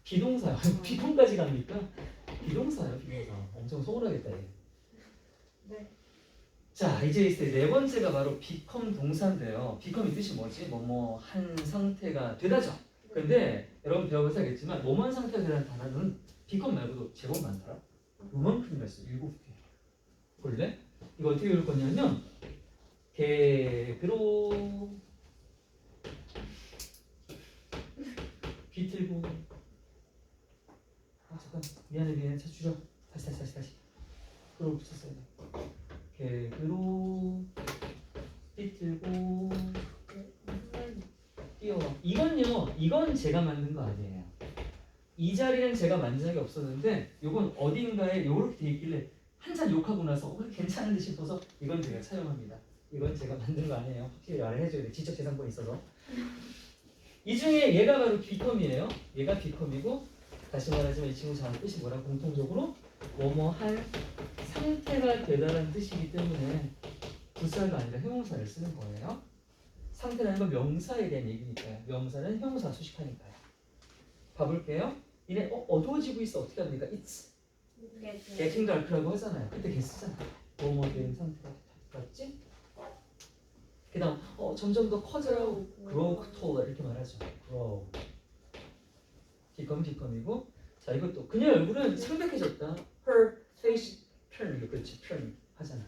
비동사요. 비동까지 갑니까? 비동사요, 비동사. 엄청 소홀하겠다 얘. 네. 자, 이제 있을 때 네 번째가 바로 become 동사인데요. become이 뜻이 뭐지? 뭐뭐 한 상태가 되다죠. 근데 여러분 배워보셔야겠지만 뭐뭐한 상태가 되다는 단어는 become 말고도 제법 많더라. 요만큼이나 있어. 7개. 볼래? 이거 어떻게 외울 거냐면 개그로 비틀고 잠깐 미안해 찾주려 다시 그로 붙였어야 돼. 개그로 비틀고 뛰어와. 이건 제가 만든 거 아니에요. 이 자리는 제가 만든 적이 없었는데 이건 어딘가에 이렇게 돼 있길래 한참 욕하고 나서 괜찮은데 싶어서 이건 제가 사용합니다. 이건 제가 만든 거 아니에요. 확실히 말해줘야 돼. 지적재산권이 있어서. 이 중에 얘가 바로 become이에요. 얘가 become이고 다시 말하지만 이 친구 자는 뜻이 뭐라 공통적으로 뭐뭐할 상태가 되다라는 뜻이기 때문에 부사가 아니라 형용사를 쓰는 거예요. 상태라는 건 명사에 대한 얘기니까요. 명사는 형용사 수식하니까요. 봐볼게요. 이래 어두워지고 있어. 어떻게 합니까? It's getting dark라고 하잖아요. 그때 get 쓰잖아. 뭐뭐 된 상태가 맞지? 그 다음 점점 더 커져요. grow taller 이렇게 말하죠. grow 뒷검이고 자 이것도 그녀의 얼굴은 창백해졌다. her face turn 그렇지 turn 하잖아.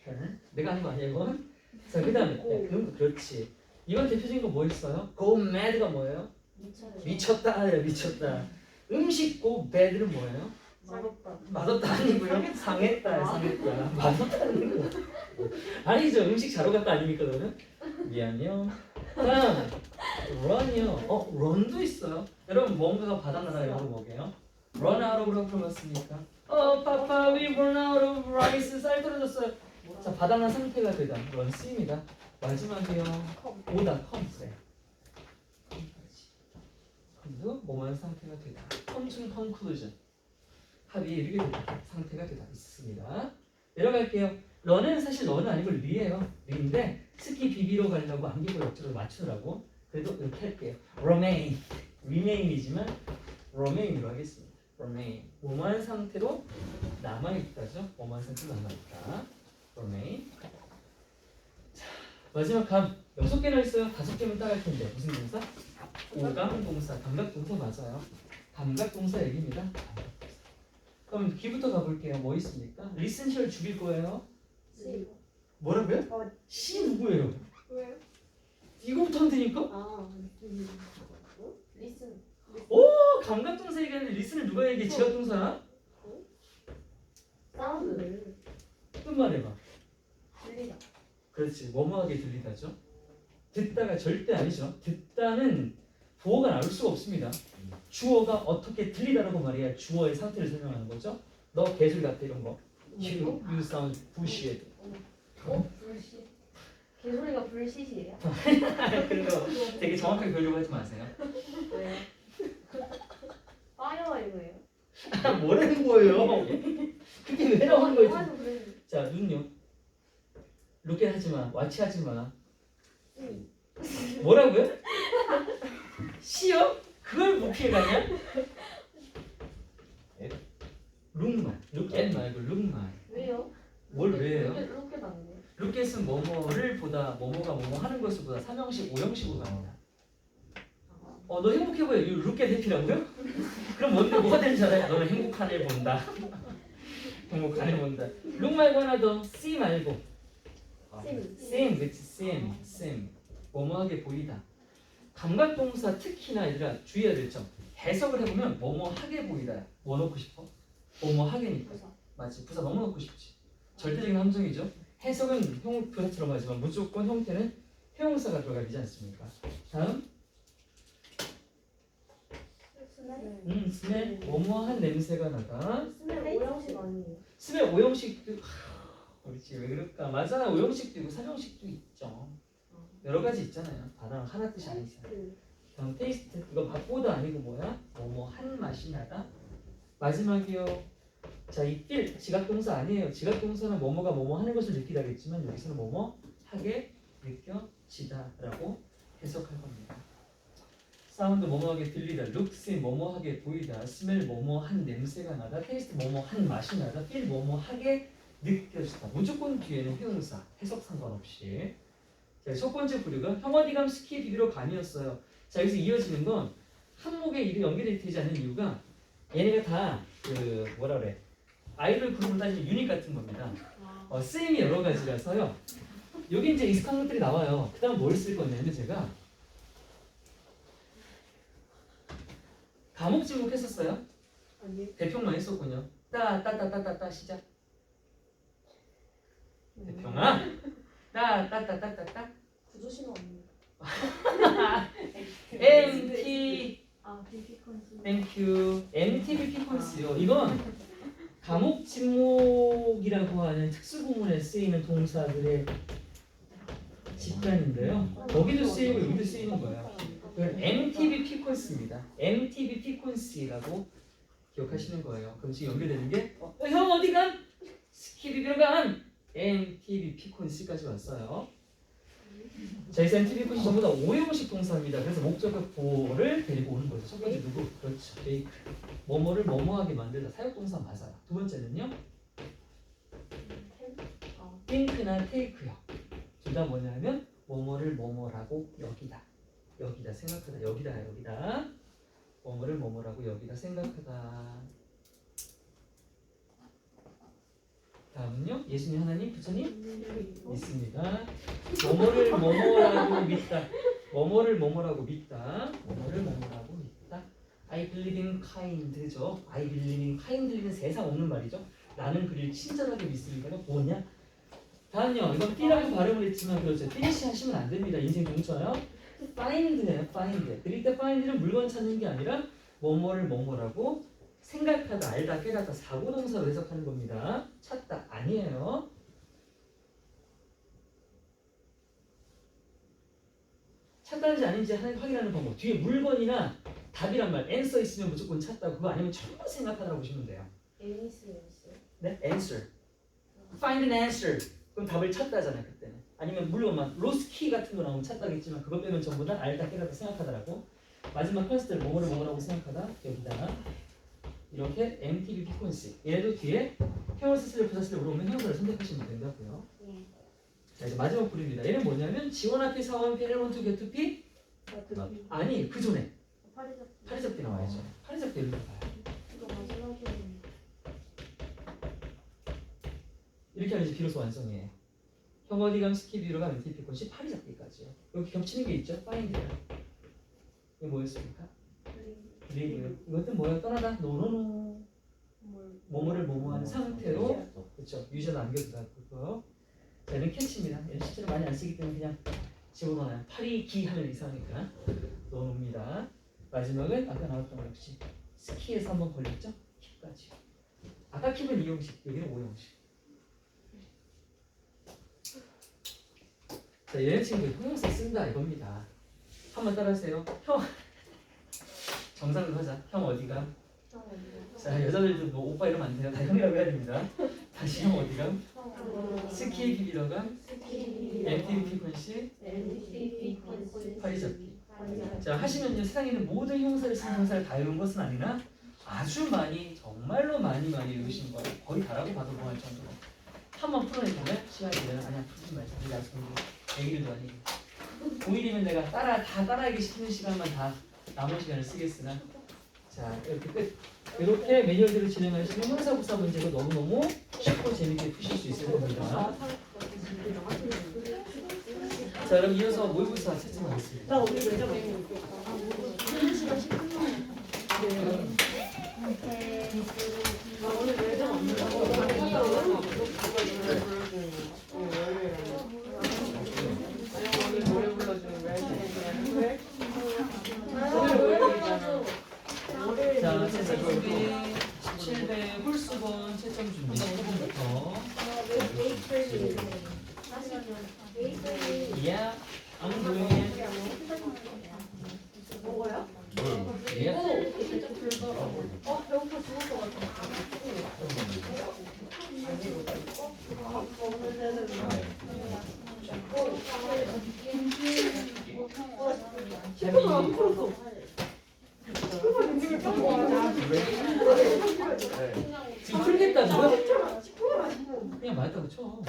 turn 내가 하는 거 아니야 이건? 자 그 다음에 그렇지. 이건 대표적인 거 뭐 있어요? go mad가 뭐예요? 미쳤다 미쳤다. 음식 go bad는 뭐예요? 맛없다 아니고요. 상했다. 맛없다는 거 아니죠. 음식 자러 갔다 아닙니까 그러면? 미안해요. 다음 run이요. run도 있어요. 여러분 뭔가가 바닥나라 이런 거 뭐게요? run out of라고 풀었으니까 파파 we run out of rice 쌀 떨어졌어요. 자 바닥난 상태가 되다. run 쓰입니다. 마지막이요. 오다 comes 컴도 뭐만 상태가 되다. come to conclusion 합의 이르게 되다. 상태가 되다 있습니다. 내려갈게요. 런은 사실 런은 아니고 리예요. 리인데 스키 비비로 가려고 안기고 역적으로 맞추느라고 그래도 이렇게 할게요. remain이지만 remain으로 하겠습니다. remain 뭐만 상태로 남아있다죠. 뭐만 상태로 남아있다. remain 자, 마지막 감 6개나 있어요. 5개면 따갈 텐데 무슨 동사? 오감동사, 감각동사 맞아요. 감각동사 얘기입니다. 그럼 B부터 가볼게요. 뭐 있습니까? 리슨시를 죽일 거예요. 뭐라고요? C 누구예요? 왜요? 이거부터 하면 되니까? 리슨. 오! 감각동사 얘기하는데 리슨을 누가 얘기해? 지각동사? 사운드. 뜻 말해봐. 들리다. 그렇지. 뭐뭐하게 들리다죠. 듣다가 절대 아니죠. 듣다는 부어가 나올 수가 없습니다. 주어가 어떻게 들리다라고 말이야. 주어의 상태를 설명하는 거죠. 너 개소리 같아 이런 거. You sound bullshit. 불시. 개소리가 불시시예요? 그런 거 되게 정확하게 배우려고 하지 마세요. 왜요? 빠여와 이거예요? 뭐라는 거예요? 그게 왜 나오는 거지? 영화에서 그랬는데. 자, 눈요. 룩게 하지 마. 와치 하지 마. 뭐라고요? 시요? 그걸 못 피해가냐? 룩만. 룩앤 말고 룩만. 왜요? 뭘 왜요? 이렇게 나는데. 룩겟은 뭐뭐를 보다 뭐뭐가 뭐뭐 하는 것을 보다 3형식, 5형식으로 갑니다. 너 행복해 보여. 이 룩겟 해피라고요? 그럼 뭔데 뭐가 되는 줄 알아요? 너는 행복한 애 본다. 행복한 애 본다. 룩 말고 하나 더. see 말고. seem, 그치? seem. 뭐뭐하게 보이다. 감각동사 특히나 얘들아 주의해야 될 점. 해석을 해보면 뭐뭐하게 보이다. 뭐 넣고 싶어? 뭐뭐하게니까. 맞지? 부사 너무 넣고 싶지. 절대적인 함정이죠. 해석은 부사처럼 하지만 무조건 형태는 형용사가 들어가야 되지 않습니까? 다음. 스멜 뭐뭐한 냄새가 나다. 스멜 오형식 아니에요? 스멜 5형식도 그렇지 왜 그럴까? 맞아 5형식도 있고 3형식도 있죠. 여러 가지 있잖아요. 다랑 하나 뜻이 아니잖아요. 다음 테이스트 이거 밥보다 아니고 뭐야? 뭐뭐한 맛이 나다. 마지막이요. 자, 이 feel 지각동사 아니에요. 지각동사는 뭐뭐가 뭐뭐 하는 것을 느끼다겠지만 여기서는 뭐뭐 하게 느껴지다라고 해석할 겁니다. 사운드 뭐뭐하게 들리다, look 뭐뭐하게 보이다, smell 뭐뭐한 냄새가 나다, taste 뭐뭐한 맛이 나다, feel 뭐뭐하게 느껴지다. 무조건 뒤에는 형용사, 해석 상관없이. 자, 첫 번째 부류가 형어디감 스키 비비로 감이었어요. 자, 여기서 이어지는 건 항목에 이게 연결이 되지 않는 이유가 얘네가 다 그 뭐라 그래 아이돌 그룹을 따지면 유닛 같은 겁니다. 쓰임이 여러 가지라서요. 여기 이제 익숙한 것들이 나와요. 그 다음 뭘 쓸 거냐면 제가 과목 지목 했었어요? 아니. 대평만 했었군요. 따따따따따 시작. 대평아. 따따따따따. 구조신호 아닙니까? MT. 비피컨스. 땡큐. MTBP 콘스요. 이건 과목 지목이라고 하는 특수부문에 쓰이는 동사들의 집단인데요. 거기도 쓰이고 여기도 쓰이는 거예요. MTB 피콘스입니다. MTB 피콘스라고 기억하시는 거예요. 그럼 지금 연결되는 게 형 어디 간? 스키비비로 간 MTB 피콘스까지 왔어요. 자, 이 센티비 컷이 전부 다 오형식 동사입니다. 그래서 목적격 보호를 데리고 오는 거죠. 첫 번째 누구? 그렇죠. 메이크. 뭐뭐를 뭐뭐하게 만들다. 사역동사 맞아요. 두 번째는요. think나 take요. 둘 다 뭐냐면 뭐뭐를 뭐뭐라고 여기다. 여기다 생각하다. 여기다. 뭐뭐를 뭐뭐라고 여기다 생각하다. 다음은요. 예수님 하나님 부처님 믿습니다. 뭐뭐를 뭐뭐라고 믿다. 뭐뭐를 뭐뭐라고 믿다. 뭐뭐를 뭐뭐라고 믿다. I believe in kind죠. I believe in kind는 세상 없는 말이죠. 나는 그를 친절하게 믿습니다가 뭐냐? 다음요. 이건 B라고 발음을 했지만 그렇죠. finish 하시면 안 됩니다. 인생 공처요. find네요. find. 그릴 때 find는 물건 찾는 게 아니라 뭐뭐를 뭐뭐라고 생각하다, 알다, 깨닫다, 사고동사로 해석하는 겁니다. 찾다 아니에요. 찾다는지 아닌지 확인하는 방법. 뒤에 물건이나 답이란 말, answer 있으면 무조건 찾다. 그거 아니면 전부 생각하다고 보시면 돼요. 네, answer. Find an answer. 그럼 답을 찾다잖아요, 그때는. 아니면 물론 막 lost key 같은 거 나오면 찾다겠지만 그거 빼면 전부 다 알다, 깨닫다, 생각하다라고. 마지막 컨스트를 뭐뭐라고 생각하다. 여기다. 이렇게 MTB 피콘시. 얘도 뒤에 형용사 쓸래 부사 쓸래 물어보면 형용사를 선택하시면 된다고요. 자, 이제 마지막 부류입니다. 얘는 뭐냐면 지원 앞에 사원 페레론트 게투 피 아니 그 전에 파리잡기 나와야죠. 파리잡기 일로 가요. 이렇게 하면 이제 비로소 완성이에요. 형 어디 감 스키비로 가면 MTB 피콘시 파리잡기까지요. 여기 겹치는 게 있죠. 파인드요. 이게 뭐였습니까? 리뷰. 이것도 뭐야? 떠나다. 노노노. 뭐뭐를 뭐뭐하는 상태로 그렇죠. 유저 남겨두다 그거. 자, 얘는 캐치입니다. 얘는 실제로 많이 안 쓰기 때문에 그냥 집어넣어요. 파리 기 하면 이상하니까 넣어놓습니다. 마지막은 아까 나왔던 거 역시 스키에서 한번 걸렸죠? 킵까지. 아까 킵은 2형식, 여기는 5형식. 자, 얘네 친구 형용사 쓴다 이겁니다. 한번 따라하세요. 형. 정상으로 하자. 형 어디가? 자, 여자들도 뭐 오빠 이러면 안 돼요. 다 형이라고 해야 됩니다. 다시 형 어디가? 스키 비비러가? MTV 피콘시? 파리잡기. 자, 하시면요. 세상에 있는 모든 형사를 쓰는 형사를 다 외운 것은 아니나 아주 많이, 정말로 많이 외우신 거예요. 거의 다라고 봐도 뭐할 정도로. 한번 풀어내보면 시간이 되면 아니야 풀지 말자. 우리 아직 애기들도 아니고. 5일이면 내가 다 따라하기 시키는 시간만 다 남은 시간을 쓰겠으나 자 이렇게 끝. 이렇게 매뉴얼대로 진행하시면 형사부사 문제가 너무너무 쉽고 재밌게 푸실 수 있을 겁니다. 자 그럼 이어서 모의고사 채점하겠습니다. 나 오늘 매점 오늘 매점 자, 채점 준비 17배 홀수번 채점 준비 15번부터 Yeah, I'm doing it. 먹어요? Yeah. 배고파 죽을 것 같아. 지금 풀겠다고요? 그냥 맞다고 쳐.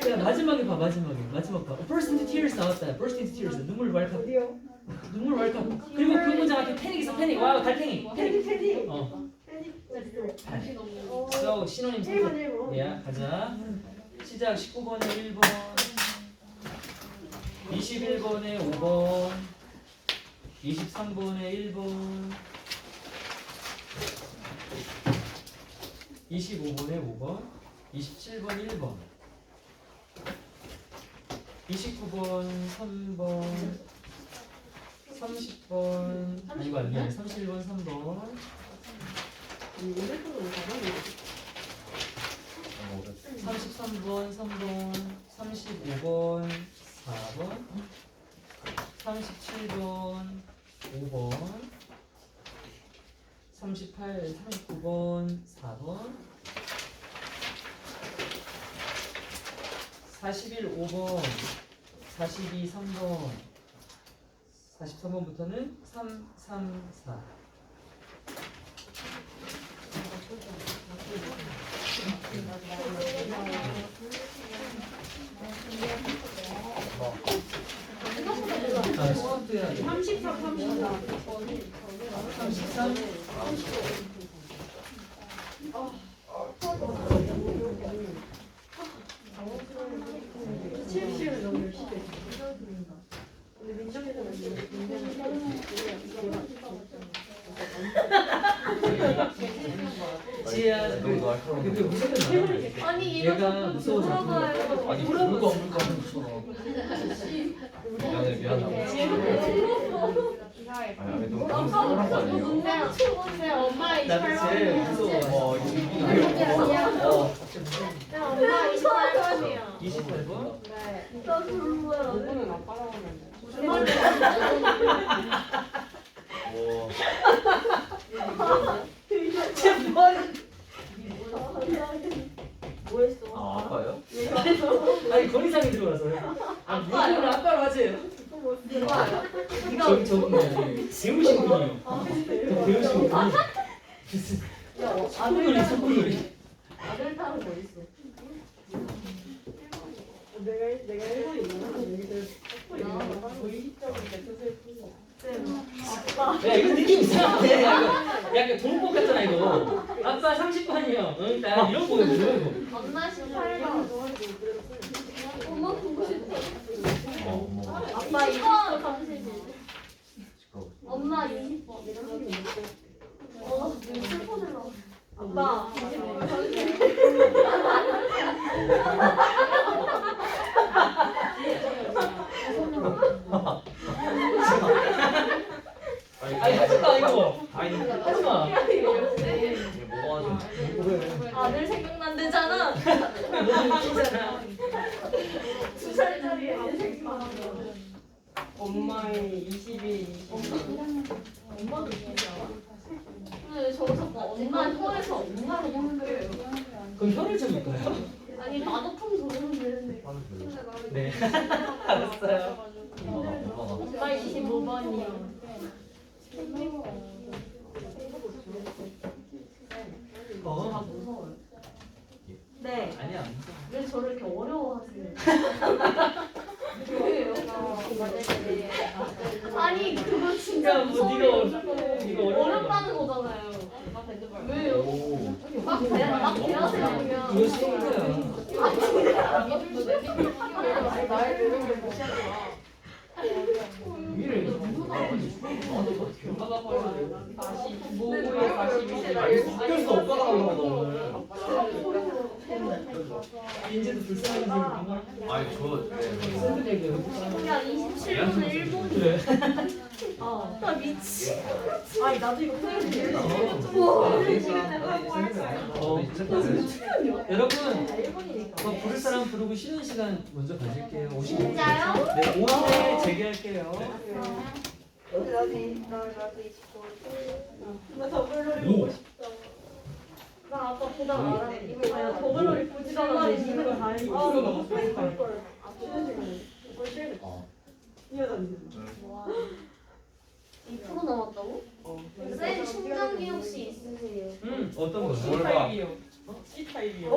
그냥 마지막에 봐, 마지막 봐. Burst into tears 나왔다. Burst into tears. 눈물 왈칵. 어디요? 눈물 왈칵. 그리고 그 문장 앞에 패닉 있어, 패닉. 와우, 달팽이. 패닉. 패닉. 어. 패닉. So 신호님 1번. 야, 가자. 시작 19번에 1번, 21번에 5번, 23번에 1번, 25번에 5번, 27번 1번, 29번 3번, 30번 아니고 안 돼. 31번 3번, 33번 3번, 35번 4번, 37번 5번, 38, 39번 4번, 41 5번, 42 3번, 43번부터는 3 3 4. 아, 스쿼트 해야 돼. 33, 34. 33. 칠십을 너무 열심히 해. 근데 민정이는 지혜야, 너무 날카로운 그 무섭게 나와. 아니 얘가 무서워서 물어봐요. 아니 물건 무서워. 미안해. 아니 너무 뻔한 거 아니에요? 근데 엄마 나도 제일 무서워. 엄마 28번이야. 28번? 네. 나 그거야. 누구는 아빠라고 하는데. 뭐 했어? 아 아빠요? 아니 건의상이 들어와서요. 아 누구는 아빠로 하세요. 저분이 배우신 분이요. 배우신 분이. 소꿉놀이 소꿉놀이. 아들 따로 뭐 있어? 내가 일본이 있나? 거의 시점인데 뜻을 풀고. 야 이거 느낌 이상한데. 약간 동법 같잖아 이거. 아빠 30번이요. 응, 나 이런 거거든. 엄마 18번. 엄마 보고 싶어. 어머. 아빠 20번 31. 시끄러워. 엄마 20번. 슬퍼져. 아빠 20번 31. 아니 하지마 이거. 아니 하지마. 이게 뭐가 하죠? 아들 생각난대잖아. 너무 웃기잖아. 2살짜리 아들 생각난대. 엄마의 22, 22. 엄마도 진짜. 근데 저기서 뭐 엄마 혀에서 엄마로 바뀌어요. 그럼 혀를 잡을까요? 아니 나도 평소 그러는데. 네. 알았어요. 엄마가 엄마 25번이요. 어? 무서워요. 네. 아니야. 왜 저를 이렇게 어려워하세요? 왜요? 아니 그거 진짜 그러니까 뭐 네가 어려워. 어렵다는 거잖아요. 왜요? 오. 막 대하세요. 이거 쉬운 거야. 나의 노력을 무시하지 마. 위를 모고의 42. 학교에서 오빠가 나온다 오늘. 인제도 불쌍한 생각이구나. 아니 저 슬픈 얘기야. 야 27분은 일본. 그래. 나 미치. 아니 나도 이거 표현해. 여러분, 뭐 부를 사람 부르고 쉬는 시간 먼저 가질게요. 오시면. 진짜요? 네, 5분에 재개할게요. 나도 29. 나 더블로리 보고 싶다. 나 아까 보다 알았는데 이거 아니야 더블로리 보지도 않았는데 이거 다 이거 아, 넘었어. 뛰어다니는. 2% 남았다고? 쌤 충전기 혹시 있으세요? 어떤 거요? 뭘봐? C 타입이요.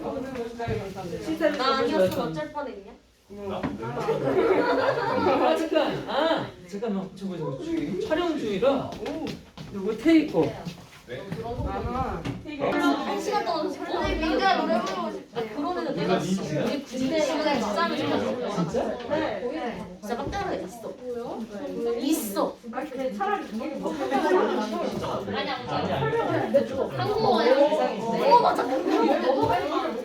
감사합니다. 나 아니었으면 어쩔 뻔했냐? 아 잠깐. 아 잠깐만. 저거 촬영 중이라. 이거 테이프. 아, 한 시간 동안 근데 민주야 노래 부르고 싶대. 그런 애는 내가 민주야? 근데 진짜 진짜는 줬어. 진짜? 네. 진짜 깜짝 놀라 있어. 있어. 아, 근데 차라리 이게 아니야. 아니야. 한국어야. 어 맞아.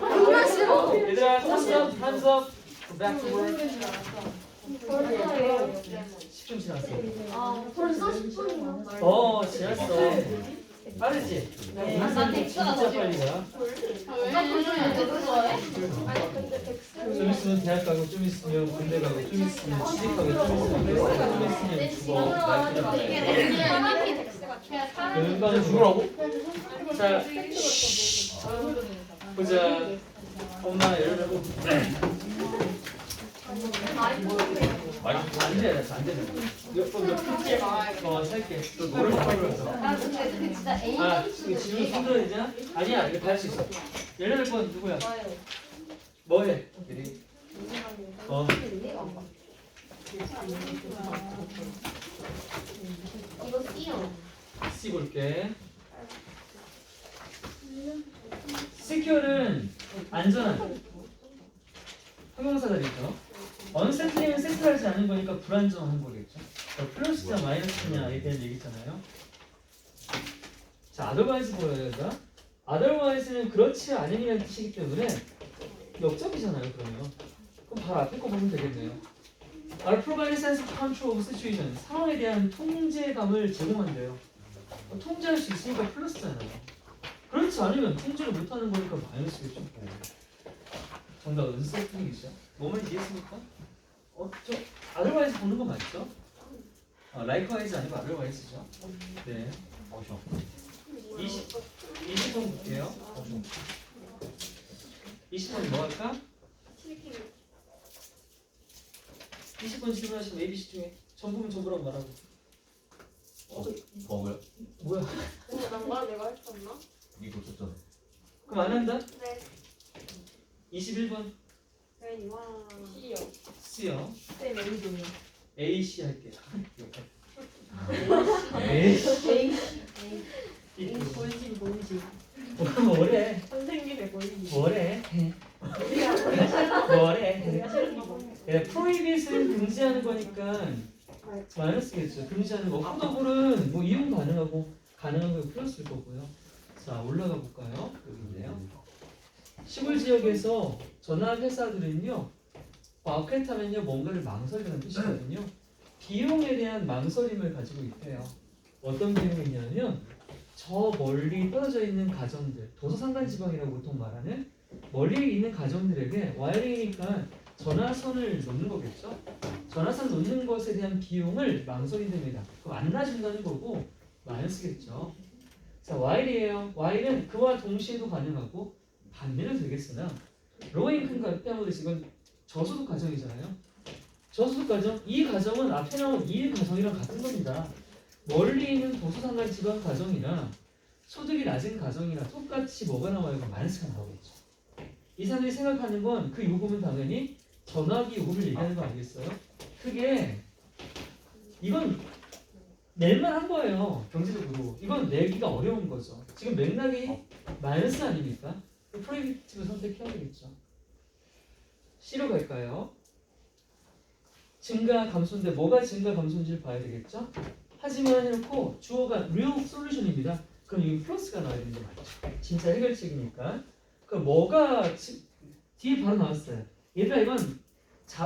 정말 싫어. 얘들아, hands up. Back to work. 벌써요. 10분 지났어. 아 벌써 10분이나. 지났어. 빠르지? 나 텍스가 진짜 빨리 가. 나 벌써 누구 좋아해? 좀 있으면 대학 가고, 좀 있으면 군대 가고, 좀 있으면 취직 가고, 좀 있으면 죽어. 이게 내 사람이 텍스가 금방 누구라고? 자, 보자. 엄마 18. 많이 많이 안 돼, 안 돼. 몇 살게. 너 노래 부르면서. 아 근데 그게 진짜 A 아, 이거 질문 힘들어지냐? 아니야, 이거 다 할 수 있어. 18번 누구야? 좋아요. 뭐해? 어, 이거 C요. C 볼게. secure는 안전한 형용사들이죠. unsettling 세트하지 않은 거니까 불안정한 거겠죠. 플러스냐 마이너스냐에 대한 얘기잖아요. 자, otherwise 보여야 된다. otherwise는 그렇지 않음이라는 뜻이기 때문에 역접이잖아요. 그러면 그럼 바로 앞에 거 보면 되겠네요. are provide sense of control of situation. 상황에 대한 통제감을 제공한대요. 통제할 수 있으니까 플러스잖아요. 그렇지 않으면 통제를 못하는 거니까 마이너스겠죠. 정답 unsettling이죠. 뭐만 이해했습니까? 저 otherwise 보는 거 맞죠? likewise 아니고 otherwise죠. 네. 20번 볼게요. 20번 뭐 할까? 20번 질문하시면 ABC 중에 전부면 전부라고 말하고. 버그요? 뭐야? 난가 내가 했었나? 이거 줬잖아. 그럼 안 한다? 네. 21번 네, 이와 C요. C요. 쌤 A동이요. A, C 할게요. A, C. 본심. 뭐래? 선생님의 본심. 뭐래? 우리가 뭐래? 싫은 거. 프로이빗은 금지하는 거니까 마이너스겠죠. 금지하는 거. 푸더블은 뭐 이용 가능하고 가능한 거 플러스일 거고요. 자, 올라가 볼까요? 여기 있네요. 시골 지역에서 전화 회사들은요, 마케타면요 뭔가를 망설이는 뜻이거든요. 비용에 대한 망설임을 가지고 있대요. 어떤 비용이 있냐면 저 멀리 떨어져 있는 가정들, 도서산간지방이라고 보통 말하는 멀리 있는 가정들에게 와이링이니까 전화선을 놓는 거겠죠. 전화선 놓는 것에 대한 비용을 망설인답니다. 그럼 안 놔준다는 거고 마이너스겠죠. 자, while이에요. while은 그와 동시에도 가능하고 반대로 되겠으나 로잉크가 빼먹듯이 이건 저소득 가정이잖아요. 저소득 가정, 이 가정은 앞에 나온 이 가정이랑 같은 겁니다. 멀리 있는 도서산간 지방 가정이나 소득이 낮은 가정이나 똑같이 뭐가 나와요? 마이너스가 나오겠죠. 이 사람들이 생각하는 건 그 요금은 당연히 전화기 요금을 얘기하는 거 아니겠어요? 그게 이건 낼만 한 거예요. 경제적으로. 이건 내기가 어려운 거죠. 지금 맥락이 마이너스 아닙니까? 프로이비티브 선택해야 되겠죠. C로 갈까요? 증가 감소인데 뭐가 증가 감소인지를 봐야 되겠죠? 하지만 해놓고 주어가 real solution입니다. 그럼 여기 플러스가 나와야 되는 게 맞죠. 진짜 해결책이니까. 그럼 뭐가 뒤에 바로 나왔어요. 얘들아 이건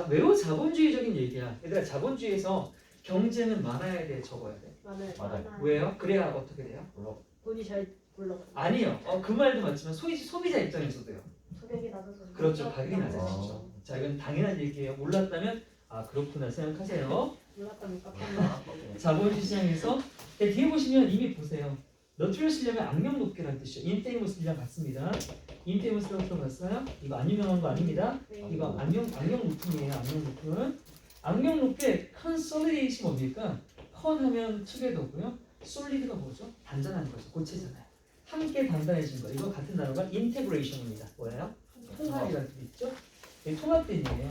매우 자본주의적인 얘기야. 얘들아 자본주의에서 경쟁은 많아야 돼, 적어야 돼. 맞아요. 왜요? 그래야 어떻게 돼요? 돈이 잘 굴러. 아니요. 그 말도 맞지만 소비자 입장에서도요. 소득이 낮아서. 그렇죠. 가격이 낮아지죠. 자, 이건 당연한 얘기예요. 몰랐다면 아 그렇구나 생각하세요. 몰랐다면 깜빡. 자본주의 시장에서 뒤에 보시면 이미 보세요. 너튜를 쓰려면 악명 높게라는 뜻이죠. 인페이머스랑 같습니다. 인페이머스라고 들어봤어요? 이거 안 유명한 거 아닙니다. 이거 악명 높음이에요. 악명 높음. 악명 높게 컨솔리데이션 뭡니까? 컨하면 투게더고요. 솔리드가 뭐죠? 단단한 거죠. 고체잖아요. 함께 단단해진 거. 이거 같은 단어가 인테그레이션입니다. 뭐예요? 통합이라는 뜻 있죠? 이게 통합된이에요.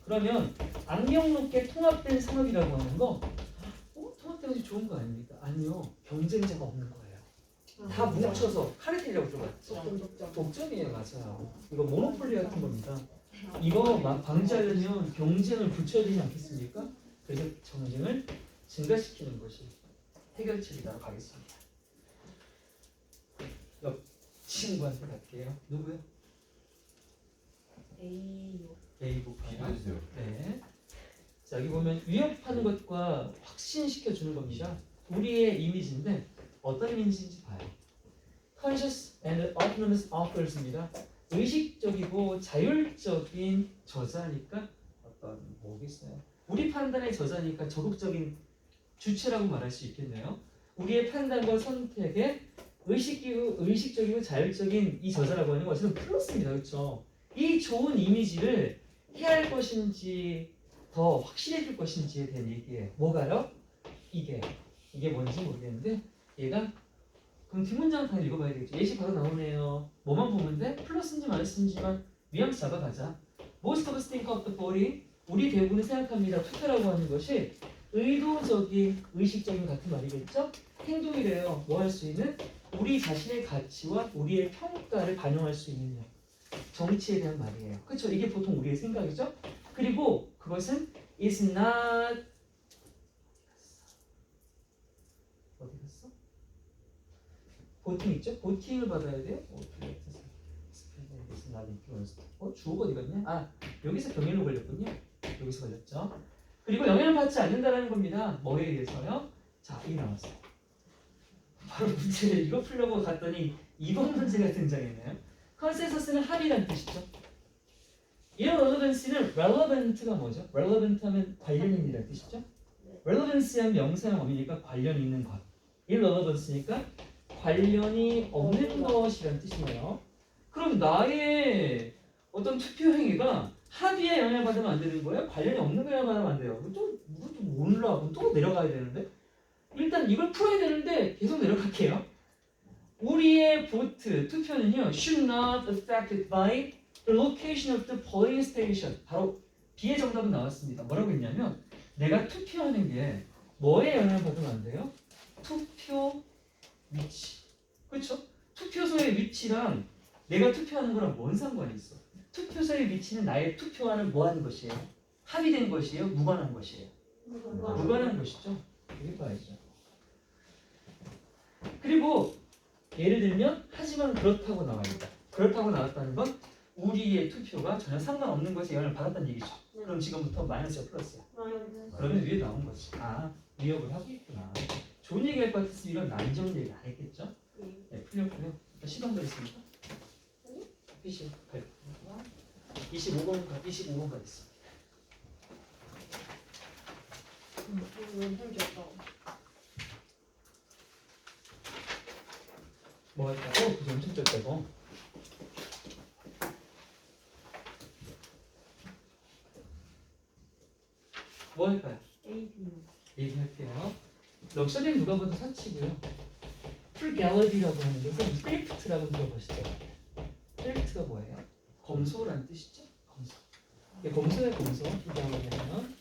그러면 악명 높게 통합된 산업이라고 하는 거 통합된 것이 좋은 거 아닙니까? 아니요. 경쟁자가 없는 거예요. 다 뭉쳐서 카르텔이라고 들어봤죠? 독점이에요. 맞아요. 이거 모노폴리 같은 겁니다. 이거 막 방지하려면 경쟁을 붙여야 되지 않겠습니까? 그래서 경쟁을 증가시키는 것이 해결책이라고 가겠습니다. 옆 친구한테 갈게요. 누구요? A요. A 볼까요? 기도해주세요. 네. 자, 여기 보면 위협하는 것과 확신시켜 주는 겁니다. 우리의 이미지인데 어떤 이미지인지 봐요. Conscious and autonomous authors입니다. 의식적이고 자율적인 저자니까 어떤 뭐겠어요? 우리 판단의 저자니까 적극적인 주체라고 말할 수 있겠네요. 우리의 판단과 선택에 의식적이고 자율적인 이 저자라고 하는 것은 플러스입니다. 그렇죠? 이 좋은 이미지를 해야 할 것인지 더 확실해질 것인지에 대한 얘기예요. 뭐가요? 이게 뭔지 모르겠는데 얘가 그럼 뒷문장 다 읽어봐야 되겠죠. 예시 바로 나오네요. 뭐만 보면 돼? 플러스인지 마이너스인지만 뉘앙스 잡아가자. Most of us think of the body. 우리 대부분은 생각합니다. 투표라고 하는 것이 의도적인, 의식적인 같은 말이겠죠? 행동이래요. 뭐 할 수 있는? 우리 자신의 가치와 우리의 평가를 반영할 수 있는 정치에 대한 말이에요. 그렇죠? 이게 보통 우리의 생각이죠? 그리고 그것은 is not 어디 갔어? 보팅 있죠? 보팅을 받아야 돼요? 주어가 어디 갔냐? 아, 여기서 병일로 걸렸군요. 여기서 걸렸죠. 그리고 영향을 받지 않는다라는 겁니다. 뭐에 의해서요? 자, 이게 나왔어요. 바로 문제를 이거 풀려고 갔더니 이번 문제가 등장했네요. 컨센서스는 합의란 뜻이죠. irrelevancy는 relevant가 뭐죠? relevant 하면 관련 있는이라는 뜻이죠. relevancy 하면 명사형 어미니까 관련 있는 것. irrelevancy니까 관련이 없는 것이라는 뜻이네요. 그럼 나의 어떤 투표 행위가 합의에 영향을 받으면 안 되는 거예요? 관련이 없는 거에만 하면 안 돼요. 또 몰라. 그럼 또 내려가야 되는데? 일단 이걸 풀어야 되는데 계속 내려갈게요. 우리의 보트, 투표는요, should not affected by the location of the polling station. 바로 B의 정답은 나왔습니다. 뭐라고 했냐면 내가 투표하는 게 뭐에 영향을 받으면 안 돼요? 투표 위치. 그렇죠? 투표소의 위치랑 내가 투표하는 거랑 뭔 상관이 있어? 투표소의 위치는 나의 투표와는 뭐 하는 것이에요? 합의된 것이에요? 무관한 것이에요? 무관한 것이죠. 여기 봐야죠. 그리고 예를 들면 하지만 그렇다고 나와있다. 그렇다고 나왔다는 건 우리의 투표가 전혀 상관없는 것에 영향을 받았다는 얘기죠. 그럼 지금부터 마이너스와 플러스야. 그러면 위에 나온 거지. 아, 위협을 하고 있구나. 좋은 얘기 할 것 같았으면 이런 난정 얘기 안 했겠죠? 네, 풀렸고요. 시간 더있습니까? 25번 가겠습니다. 뭐 할까요? 그게 엄청 짧다고. 뭐 할까요? 얘기할게요. 럭셔리는 누가 봐도 사치고요. 풀갤러리라고 하는 것은 크래프트라고 들어보시죠. 크래프트가 뭐예요? 검소라는 뜻이죠. 검소. 검소의 검소. 풀갤러리는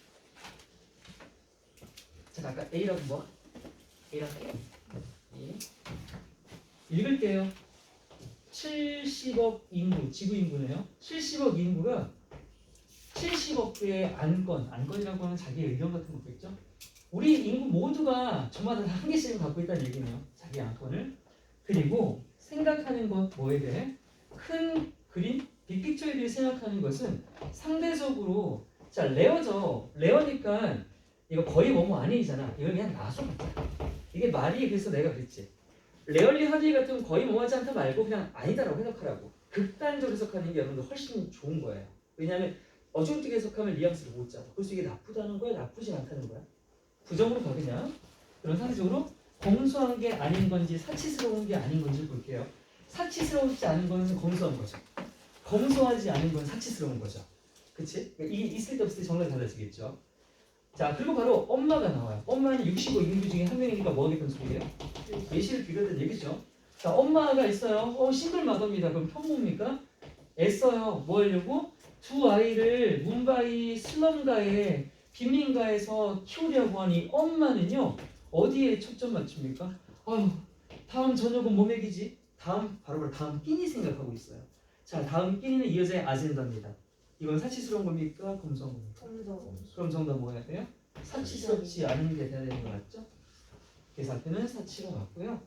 자, 아까 A라고 뭐? A라고 예. 읽을게요. 70억 인구, 지구 인구네요. 70억 인구가 70억의 안건이라고 하는 자기의 의견 같은 거겠죠. 우리 인구 모두가 저마다 한 개씩은 갖고 있다는 얘기네요. 자기 안건을. 그리고 생각하는 것 뭐에 대해? 큰 그림, 빅픽처에 대해 생각하는 것은 상대적으로 자 레어죠. 레어니까 이거 거의 뭐뭐 아니잖아. 이걸 그냥 놔둬봤자. 이게 말이 그래서 내가 그랬지. 레얼리 하드 같은 건 거의 뭐하지 않다 말고 그냥 아니다라고 해석하라고. 극단적으로 해석하는 게 여러분들 훨씬 좋은 거예요. 왜냐하면 어중뜨게 해석하면 뉘앙스를 못 잡아. 그래서 이게 나쁘다는 거야? 나쁘지 않다는 거야? 부정으로 가 그냥. 그럼 상대적으로 검소한 게 아닌 건지 사치스러운 게 아닌 건지 볼게요. 사치스러우지 않은 것은 검소한 거죠. 검소하지 않은 건 사치스러운 거죠. 그치? 그러니까 이게 있을 때 없을 때 정말 달라지겠죠. 자, 그리고 바로 엄마가 나와요. 엄마는 65 인구 중에 한 명이니까 뭐 하겠다는 소리예요? 예시를 비교된 얘기죠. 자, 엄마가 있어요. 싱글마더입니다. 그럼 편모입니까? 애써요. 뭐 하려고? 두 아이를 뭄바이 슬럼가에 빈민가에서 키우려고 하니 엄마는요. 어디에 초점 맞춥니까? 아유, 다음 저녁은 뭐 먹이지? 바로 다음 끼니 생각하고 있어요. 자, 다음 끼니는 이 여자의 아젠다입니다. 이건 사치스러운 겁니까? 검소한 겁니까? 그럼 정답 뭐 해야 돼요? 사치스럽지 않은 게 돼야 되는 거 맞죠? 계산표는 사치로 맞고요.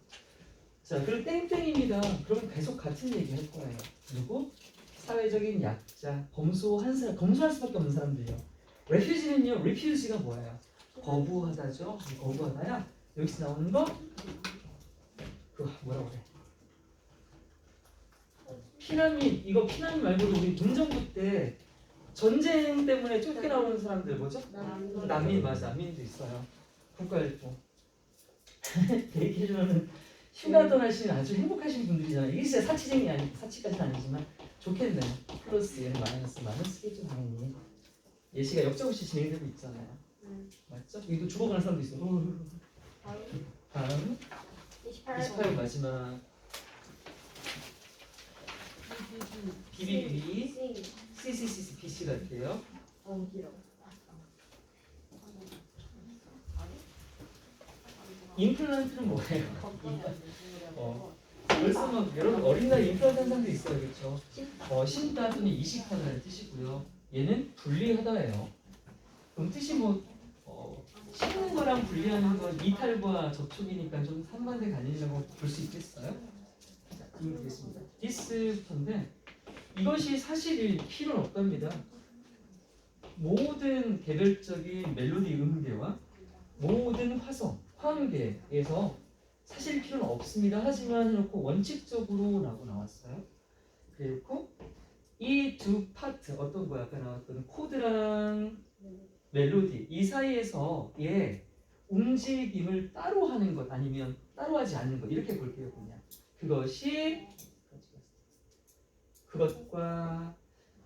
자, 그리고 땡땡입니다. 그럼 계속 같은 얘기 할 거예요. 그리고 사회적인 약자, 검소할 수밖에 없는 사람들이요. refugee는요, refuse가 뭐예요? 거부하다죠. 거부하다야. 여기서 나오는 거, 그 뭐라고 그래? 피난민. 이거 피난민 말고도 우리 문정부 때 전쟁 때문에 쫓겨나오는 사람들 뭐죠? 난민 맞아. 난민도 있어요. 국가일보. 얘기해주면은 휴가 떠나시는 아주 행복하신 분들이잖아요. 이게 진짜 사치쟁이 아니 사치까지는 아니지만 좋겠네요. 플러스 얘는 마이너스겠죠 당연히. 예시가 역적없이 진행되고 있잖아요. 맞죠? 여기도 죽어가는 사람도 있어. 다음 28번 마지막 BBB CCCC 갈게요. 임플란트는 뭐예요? 벌써 막 여러분 어린 나이 임플란트 현상도 있어요, 그렇죠? 심다 또는 이식하다는 뜻이고요. 얘는 분리하다예요. 그럼 뜻이 씹는 거랑 분리하는 건 이탈과 접촉이니까 좀 상반된 관련이라고 볼 수 있겠어요? 되겠습니다. 디스부터인데 이것이 사실 필요는 없답니다. 모든 개별적인 멜로디 음계와 모든 화음계에서 사실 필요는 없습니다. 하지만 해놓고 원칙적으로 라고 나왔어요. 그리고 이 두 파트 어떤 거 아까 나왔던 코드랑 멜로디 이 사이에서의 움직임을 따로 하는 것 아니면 따로 하지 않는 것 이렇게 볼게요. 그냥 그것이 그것과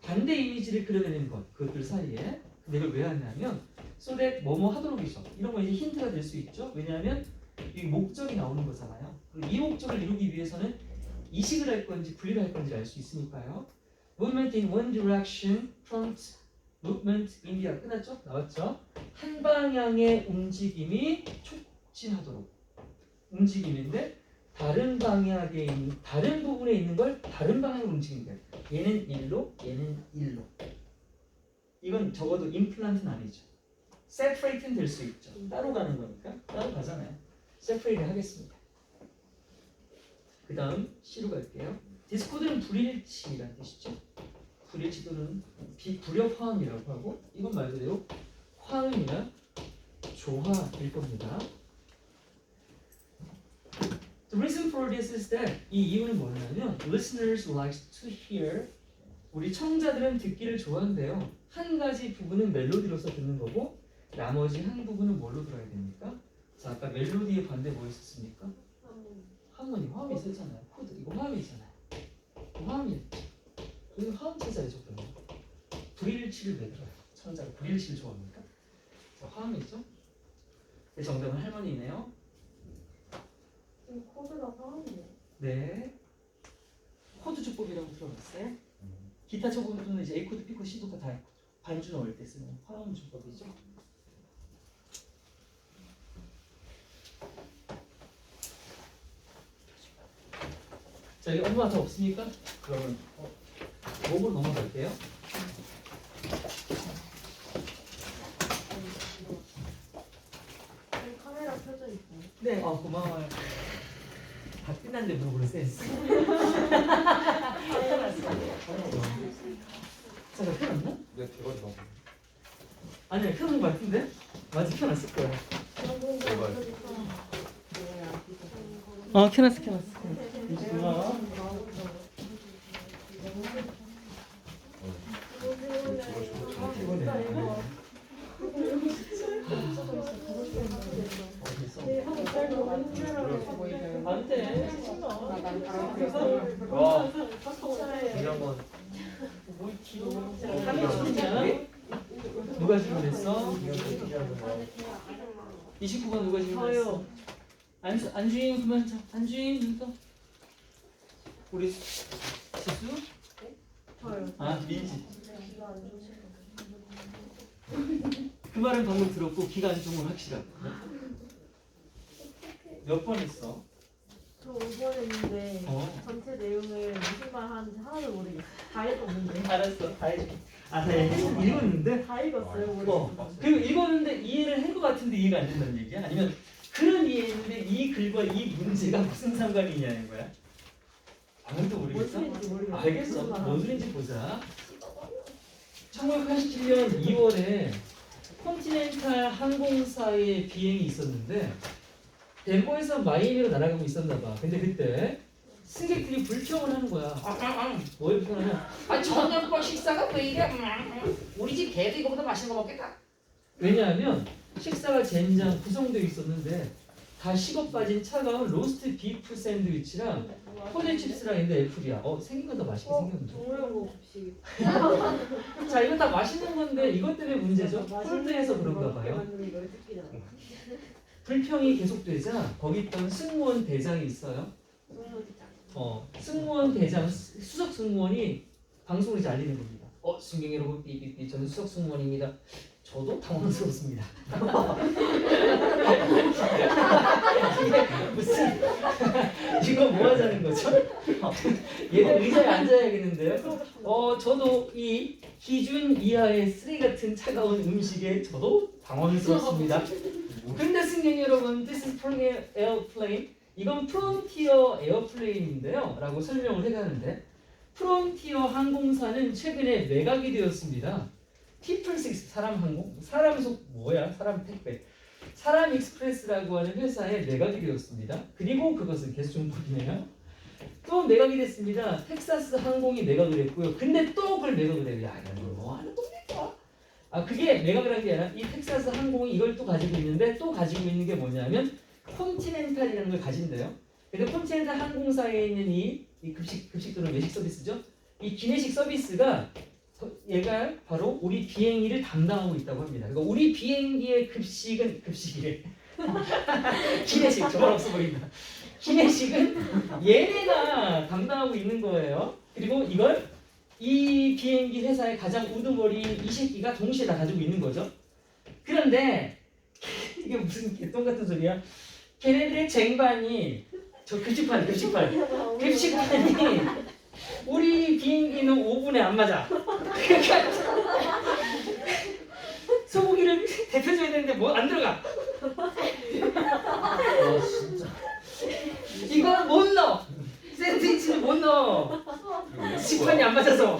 반대 이미지를 그려내는 것 그것들 사이에 근데 이걸 왜 하냐면 so that 뭐뭐 하도록이죠. 이런 거 이제 힌트가 될 수 있죠. 왜냐하면 이 목적이 나오는 거잖아요. 그리고 이 목적을 이루기 위해서는 이식을 할 건지 분리를 할 건지 알 수 있으니까요. Movement in one direction prompts movement in the other. 끝났죠? 나왔죠? 한 방향의 움직임이 촉진하도록 움직임인데 다른 방향에 있는 다른 부분에 있는 걸 다른 방향으로 움직이는 거예요. 얘는 일로, 얘는 일로. 이건 적어도 임플란트는 아니죠. separate는 될 수 있죠. 따로 가는 거니까 따로 가잖아요. separate 하겠습니다. 그 다음 C로 갈게요. 디스코드는 불일치라는 뜻이죠. 불일치 또는 비불협 화음이라고 하고 이건 말 그대로 화음이나 조화일 겁니다. The reason for this is that 이 이유는 뭐냐면 listeners like to hear 우리 청자들은 듣기를 좋아한대요. 한 가지 부분은 멜로디로서 듣는 거고 나머지 한 부분은 뭘로 들어야 됩니까? 자 아까 멜로디의 반대 뭐 있었습니까? 하모니 화음이 있었잖아요. 코드 이거 화음이잖아요. 화음이었죠. 그래서 화음 찾아야죠. 그러면 불일치를 왜 들어요? 청자가 불일치를 좋아합니까? 자, 화음이죠. 정답은 할머니네요. 코드가 화음이네. 네. 코드 주법이라고 들어봤어요? 기타 저부분은 이제 A 코드, B 코드, C 코드 다 반주 넣을 때 쓰는 화음 주법이죠. 자, 여기 엄마 더 없습니까? 그러면 목으로 넘어갈게요. 카메라 켜져 있어요. 네. 고마워요. 다 끝났는데 물어보는 센스. 잠깐 켜놨나? 네, 대박이다. 아니야 켜놓은 거 같은데? 맞아 켜놨을 거야. 켜놨어. 고마워. 안돼. 와, 중요한 건 누가 질문했어? 29번 누가 질문했어? 안주인 그만 자. 안주인 눈 떠. 우리 지수? 저요. 민지. 그 말은 방금 들었고 기가 안 좋은 건 확실하고. 몇 번 했어? 저 5번 했는데 전체 내용을 무슨 말 하는지 하나도 모르겠어요. 다 읽었는데. 알았어. 다 해줄게. 다 읽었는데? 다 읽었어요. 모르겠어요. 그리고 읽었는데 이해를 한 것 같은데 이해가 안 된다는 얘기야? 아니면 그런 이해인데 이 글과 이 문제가 무슨 상관이 있냐는 거야? 아무도 모르겠어? 뭔 소리인지 모르겠어요. 알겠어. 뭔 소리인지 보자. 1987년 2월에 컨티넨탈 항공사의 비행이 있었는데 덴버에서 마이애미로 날아가고 있었나 봐. 근데 그때 승객들이 불평을 하는 거야. 뭘 불평하냐? 저녁과 식사가 왜 이래? 우리 집 개도 이거보다 맛있는 거 먹겠다. 왜냐하면 식사가 젠장 구성되어 있었는데 다 식어 빠진 차가운 로스트 비프 샌드위치랑 포테이토 칩스랑 있는데 애플이야. 생긴 건 더 맛있게 생겼는데. 동물연구 급식. 자, 이거 다 맛있는 건데 이것 때문에 문제죠. 폴드에서 그런가 봐요. 불평이 계속되자 거기 있던 승무원 대장이 있어요. 승무원 대장, 수석 승무원이 방송을 이제 알리는 겁니다. 승객 여러분, 삐삐삐, 저는 수석 승무원입니다. 저도 당황스럽습니다. 이게 무슨 이거 뭐 하자는 거죠? 얘들 의자에 앉아야겠는데요. 저도 이 기준 이하의 쓰레기 같은 차가운 음식에 저도 당황스럽습니다. 근데 승객 여러분, this is Frontier Airplane. 이건 프론티어 에어플레인인데요 라고 설명을 해가는데, 프론티어 항공사는 최근에 매각이 되었습니다. 피플식스 사람 항공, 사람 택배, 사람 익스프레스라고 하는 회사에 매각이 되었습니다. 그리고 그것은 계속 좀 보이네요. 또 매각이 됐습니다. 텍사스 항공이 매각을 했고요. 근데 또 그걸 매각을 해요. 야, 뭐 하는 겁니까? 그게 매각을 한 게 아니라 이 텍사스 항공이 이걸 또 가지고 있는데, 또 가지고 있는 게 뭐냐면 콘티넨탈이라는 걸 가진대요. 그래서 콘티넨탈 항공사에 있는 이 급식 또는 외식 서비스죠. 이 기내식 서비스가 얘가 바로 우리 비행기를 담당하고 있다고 합니다. 그러니까 우리 비행기의 급식이래. 기내식 정말 없어 보인다. 기내식은 얘네가 담당하고 있는 거예요. 그리고 이걸 이 비행기 회사의 가장 우두머리인 이 새끼가 동시에 다 가지고 있는 거죠. 그런데 이게 무슨 개똥 같은 소리야? 걔네들의 쟁반이 급식판이 우리 비행기는 5분에 안 맞아. 그러니까 소고기를 데펴줘야 되는데 뭐 안 들어가. 진짜. 이거 못 넣어. 샌드위치는 못 넣어. 식판이 안 맞아서.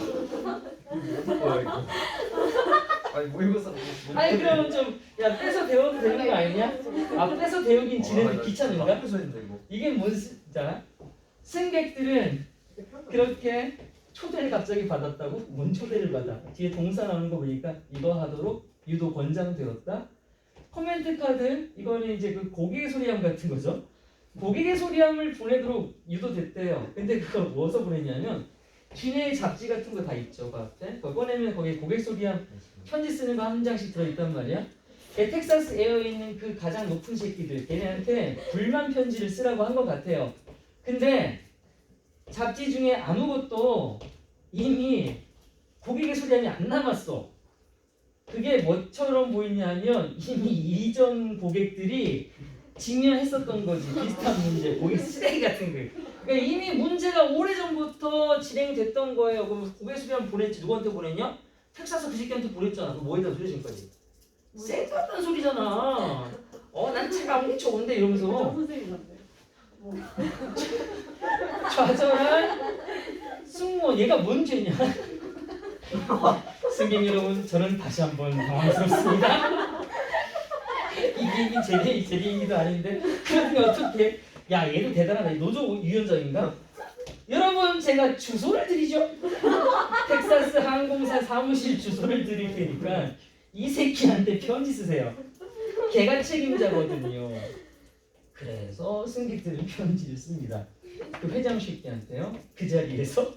아니 모의고사. 아니 그러면 좀 빼서 데워도 되는 거 아니냐? 빼서 데우긴 지네들 귀찮은가? 앞에서 했는데 이거. 이게 자, 승객들은 그렇게 초대를 갑자기 받았다고? 뭔 초대를 받아? 뒤에 동사 나오는 거 보니까 이거 하도록 유도 권장되었다. 코멘트 카드, 이거는 이제 그 고객의 소리함 같은 거죠. 고객의 소리함을 보내도록 유도됐대요. 근데 그걸 뭐서 보냈냐면 기내의 잡지 같은 거 다 있죠. 그 앞에 그거 꺼내면 거기에 고객 소리함 편지 쓰는 거 한 장씩 들어있단 말이야. 텍사스 에어에 있는 그 가장 높은 새끼들, 걔네한테 불만 편지를 쓰라고 한 것 같아요. 근데 잡지 중에 아무것도 이미 고객의 소리함이 안 남았어. 그게 뭐처럼 보이냐면 이미 이전 고객들이 직면했었던 거지. 비슷한 문제, 고객 쓰레기 같은 거. 그러니까 이미 문제가 오래전부터 진행됐던 거예요. 그럼 고객 소리함 보냈지. 누구한테 보냈냐? 텍사스 그 새끼한테 보냈잖아. 그럼 뭐에다 소리 지금까지? 쌩까던 소리잖아. 난 차가운 게 좋은데 이러면서 좌절한 승무원. 얘가 뭔 죄냐? 승객 여러분, 저는 다시 한번 당황스럽습니다. 이게 제 얘기도 아닌데 그런데 어떻게? 야, 얘도 대단하다. 노조 위원장인가? 여러분, 제가 주소를 드리죠. 텍사스 항공사 사무실 주소를 드릴 테니까 이 새끼한테 편지 쓰세요. 걔가 책임자거든요. 그래서 승객들은 편지를 씁니다. 그 회장 새끼한테요. 그 자리에서.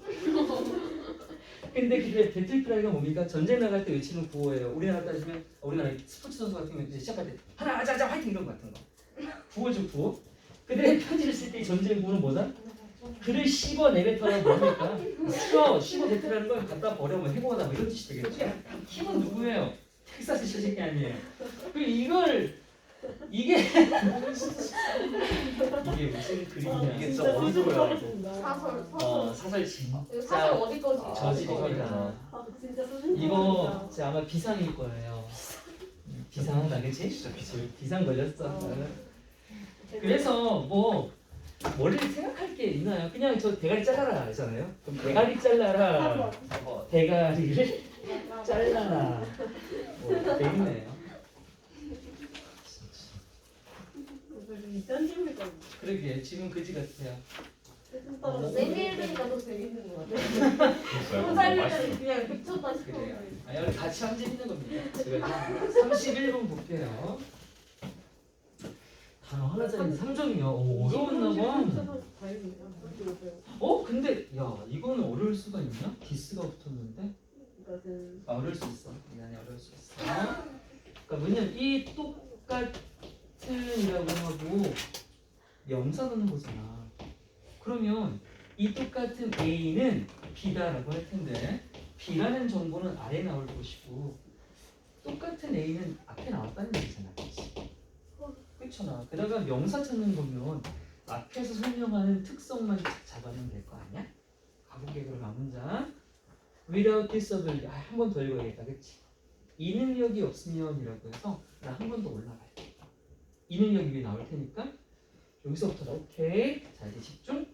근데 그게 배틀크라이가 뭡니까? 전쟁 나갈 때 외치는 구호예요. 우리나라 따지면 우리나라 스포츠 선수 같은 경우 이제 시작할 때 하나 자자 화이팅 이런 거 같은 거. 구호죠, 구호. 그들의 편지를 쓸 때 전쟁 구호는 뭐다? 글을 씹어 내뱉어라 뭡니까? 씹어 뱉으라는 걸 갖다 버려 뭐 해보거나 뭐 이런 뜻이 되겠죠. 힘은 누구예요? 텍사스 새끼 아니에요. 이게 무슨 글이냐? 이게 진짜 어디서 배워? 사설 진짜 사실 어디 거지? 저질이다. 진짜 소중한 이거 아마 비상일 거예요. 비상하다, 그치? 비상 걸렸어. 그래서 뭐 머리를 생각할 게 있나요? 그냥 저 대가리 잘라라 하잖아요. 그럼 대가리 잘라라. 대가리를 잘라라. 되겠네요. 이딴 질문 있잖아. 그러게 지금 그지 같아요. 내밀으니까 더 재밌는 것 같아. 혼자 때 그냥 미쳤다 싶어. 그래요. 여기 같이 하면 재밌는 겁니다. 제가 31분 볼게요. 단어 하나짜리 3점이야. 어려웠나 봐. 근데 야 이거는 어려울 수가 있나? 디스가 붙었는데. 어려울 수 있어. 미안해, 어려울 수 있어. 그러니까 뭐냐면 이 똑같은이라고 하고 명사 넣는 거잖아. 그러면 이 똑같은 A는 B다라고 할 텐데 B라는 정보는 아래 나올 것이고 똑같은 A는 앞에 나왔다는 얘기잖아. 그렇잖아. 게다가 명사 찾는 거면 앞에서 설명하는 특성만 잡아내면 될 거 아니야? 가볼게. 그럼 앞문장. Without this ability. 한 번 더 읽어야겠다. 그치? 이 능력이 없으면 이라고 해서 나 한 번 더 올라가야 돼. 이 능력이 위에 나올 테니까 여기서부터 오케이. 자 이제 집중.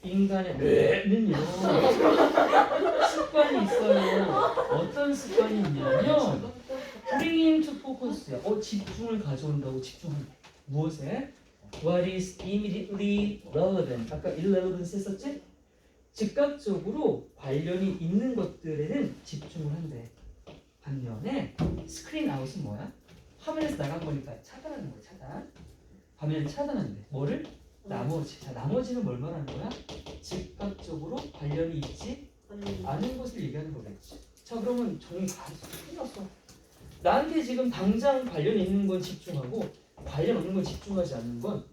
인간의 뇌는요 습관이 있어요. 어떤 습관이 있냐면 bringing to focus야. 집중을 가져온다고. 집중한다. 무엇에? What is immediately relevant. 아까 irrelevance 했었지? 즉각적으로 관련이 있는 것들에는 집중을 한대. 반면에 스크린 아웃은 뭐야? 화면에서 나간 거니까 차단하는 거야. 차단. 화면을 차단한대. 뭐를? 나머지. 자, 나머지는 뭘 말하는 거야? 즉각적으로 관련이 있지 않은 것을 얘기하는 거겠지. 자, 그러면 정리 다 끝났어. 나한테 지금 당장 관련 있는 건 집중하고 관련 없는 건 집중하지 않는 건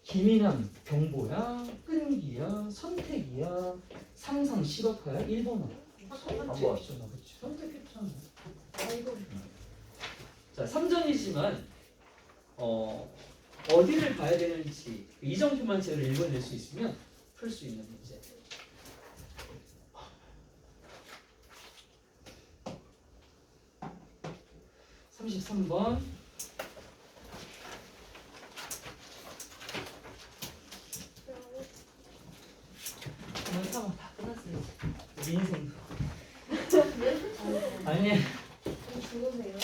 기민함, 경보야, 끈기야, 선택이야, 상상, 시각화야, 1번어. 선택했잖아, 그렇지? 선택했잖아. 자, 3점이지만 어디를 봐야 되는지 이정표만 제대로 읽어낼 수 있으면 풀 수 있는 문제. (33번) 다 끝났어요. 우리 인생. 아니. 죽으세요.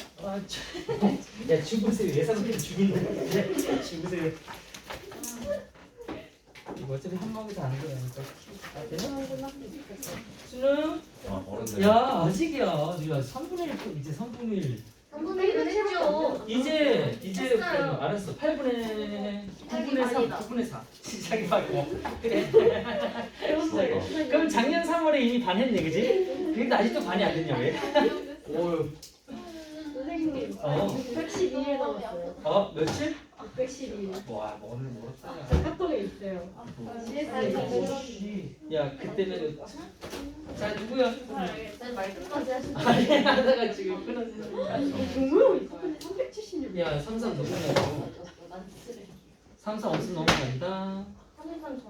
야 죽으세요. 예상대로 죽인다. 죽으세요. 이거 어차피 한 방에서 안 들어가니까. 준우? 어른들. 야 아직이야. 야 3분의 1 이제 3분의 1. 3분의 1은 했죠. 이제 했어요. 알았어. 8분의 9분의 3, 아니다. 9분의 4. 시작이 바꿔. 그래. 그럼 작년 3월에 이미 반 했네, 그지? 근데 아직도 반이 안 됐냐 왜? 오. 선생님, 어. 612일 남았어요. 며칠? 612일. 와, 오늘 멀었다. 저 카톡에 있어요. 야, 그때는 자 누구야? 말 끝까지 하시죠. 아니 하다가 지금 끊었어. 동물원 있었는데 376. 야, 삼삼 너 끝나고. 삼삼 없으면 넘어간다. 하늘산 저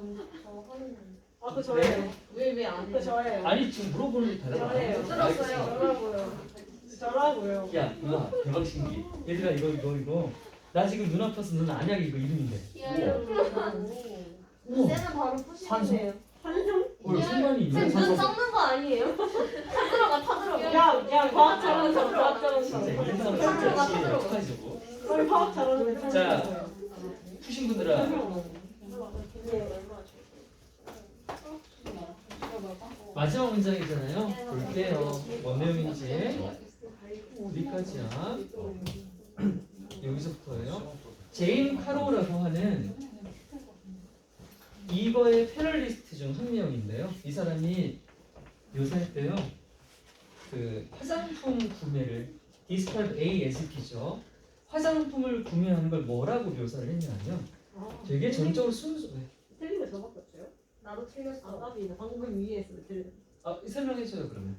하늘. 아, 그거 저예요. 왜안 그거 해? 저예요. 아니 지금 물어보는 게 대답 안 저예요. 해. 들었어요. 저라고요. 저라고요. 야, 누나 대박 신기. 얘들아 이거. 나 지금 눈 아파서 눈 안약 이거 이름인데. 우와. 쟤는 바로 푸시면 돼요. 한성? 상관이 있네. 쟤눈 썩는 거 아니에요? 타들어가. 야, 과학 잘하는 사람, 과학 잘하는 진짜 사람. 이런 사람 진짜 지 어떡하지 저거? 우리 과학 잘하는 사람. 자. 푸신 분들아. 마지막 문장이잖아요. 볼게요. 뭔 내용인지. 어디까지야? 여기서부터예요. 제인 카로라고 하는 이거의 패널리스트 중 한 명인데요. 이 사람이 묘사했대요. 그 화장품 구매를 describe ASP죠. 화장품을 구매하는 걸 뭐라고 묘사를 했냐면 되게 전적으로 순수. 틀린 거 저밖에 없어요? 나도 틀렸어. 아깝이다. 방금 위에서 틀린 설명해줘요 그러면.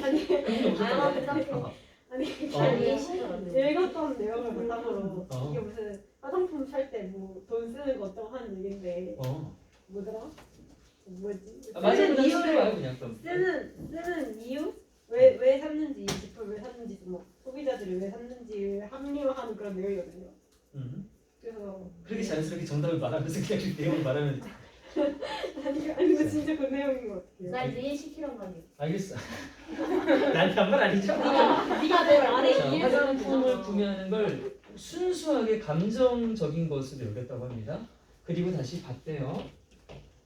아니, 그게 아, 없었다고. 아니, 아니, 읽었던 내용을 바탕으로 어. 이게 무슨 화장품 살 때 뭐 돈 쓰는 거 어쩌고 하는 얘기인데 뭐더라? 뭐지? 맞아, 쓰는 그냥 이유를 쓰는 그냥 그럼. 쓰는 이유? 왜 샀는지, 이 제품을 왜 샀는지, 뭐 소비자들이 왜 샀는지를 합리화하는 그런 내용이거든요. 그래서 그렇게 자연스럽게 정답을 말하면서 그냥 그 내용을 말하면 아니 이거 진짜 그 내용인 것 같아요. 날 이해시키란 말이야. 알겠어. 나한테 한 말 아니죠? 네가 내 말에 자, 이해를 화장품을 구매하는 걸 순수하게 감정적인 것으로 여겼다고 합니다. 그리고 다시 봤대요.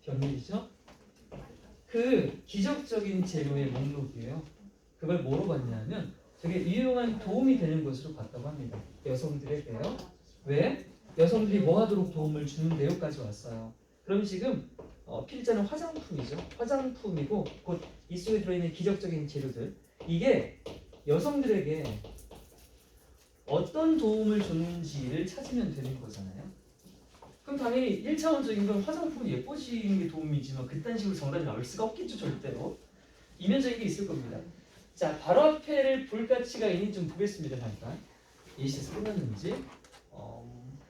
병일이죠? 그 기적적인 재료의 목록이에요. 그걸 뭐로 봤냐면 되게 유용한 도움이 되는 것으로 봤다고 합니다. 여성들에게요. 왜? 여성들이 뭐 하도록 도움을 주는데요까지 왔어요. 그럼 지금 필자는 화장품이죠. 화장품이고 곧 이 속에 들어있는 기적적인 재료들 이게 여성들에게 어떤 도움을 줬는지를 찾으면 되는 거잖아요. 그럼 당연히 1차원적인 건 화장품이 예뻐지는 게 도움이지만 그딴 식으로 정답이 나올 수가 없겠죠. 절대로. 이면적인 게 있을 겁니다. 자, 바로 앞에를 볼 가치가 있는지 좀 보겠습니다. 잠깐. 예시에서 끝났는지.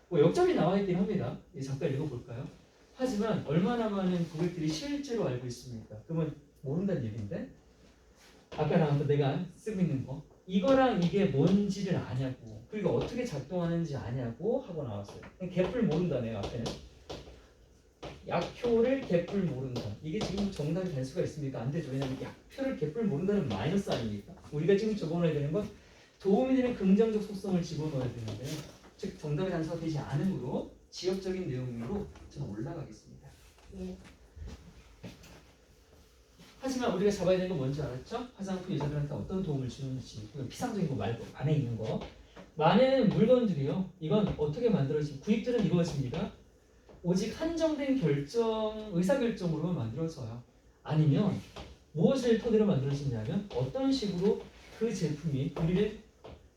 뭐 역점이 나와 있긴 합니다. 잠깐 읽어볼까요? 하지만 얼마나 많은 고객들이 실제로 알고 있습니까? 그러면 모른다는 얘기인데 아까 나왔던 내가 쓰고 있는 거 이거랑 이게 뭔지를 아냐고 그리고 어떻게 작동하는지 아냐고 하고 나왔어요. 개뿔 모른다네요. 앞에는 약효를 개뿔 모른다. 이게 지금 정답이 될 수가 있습니까? 안 되죠. 왜냐하면 약효를 개뿔 모른다는 마이너스 아닙니까? 우리가 지금 적어놔야 되는 건 도움이 되는 긍정적 속성을 집어넣어야 되는데요. 즉 정답의 단서가 되지 않으므로 지역적인 내용으로 저는 올라가겠습니다. 예. 하지만 우리가 잡아야 되는 건 뭔지 알았죠? 화장품 여자들한테 어떤 도움을 주는지 그건 피상적인 거 말고 안에 있는 거 많은 물건들이요. 이건 어떻게 만들어지고 구입들은 이루어집니다. 오직 한정된 의사결정으로만 만들어져요. 아니면 무엇을 토대로 만들어지냐면 어떤 식으로 그 제품이 우리를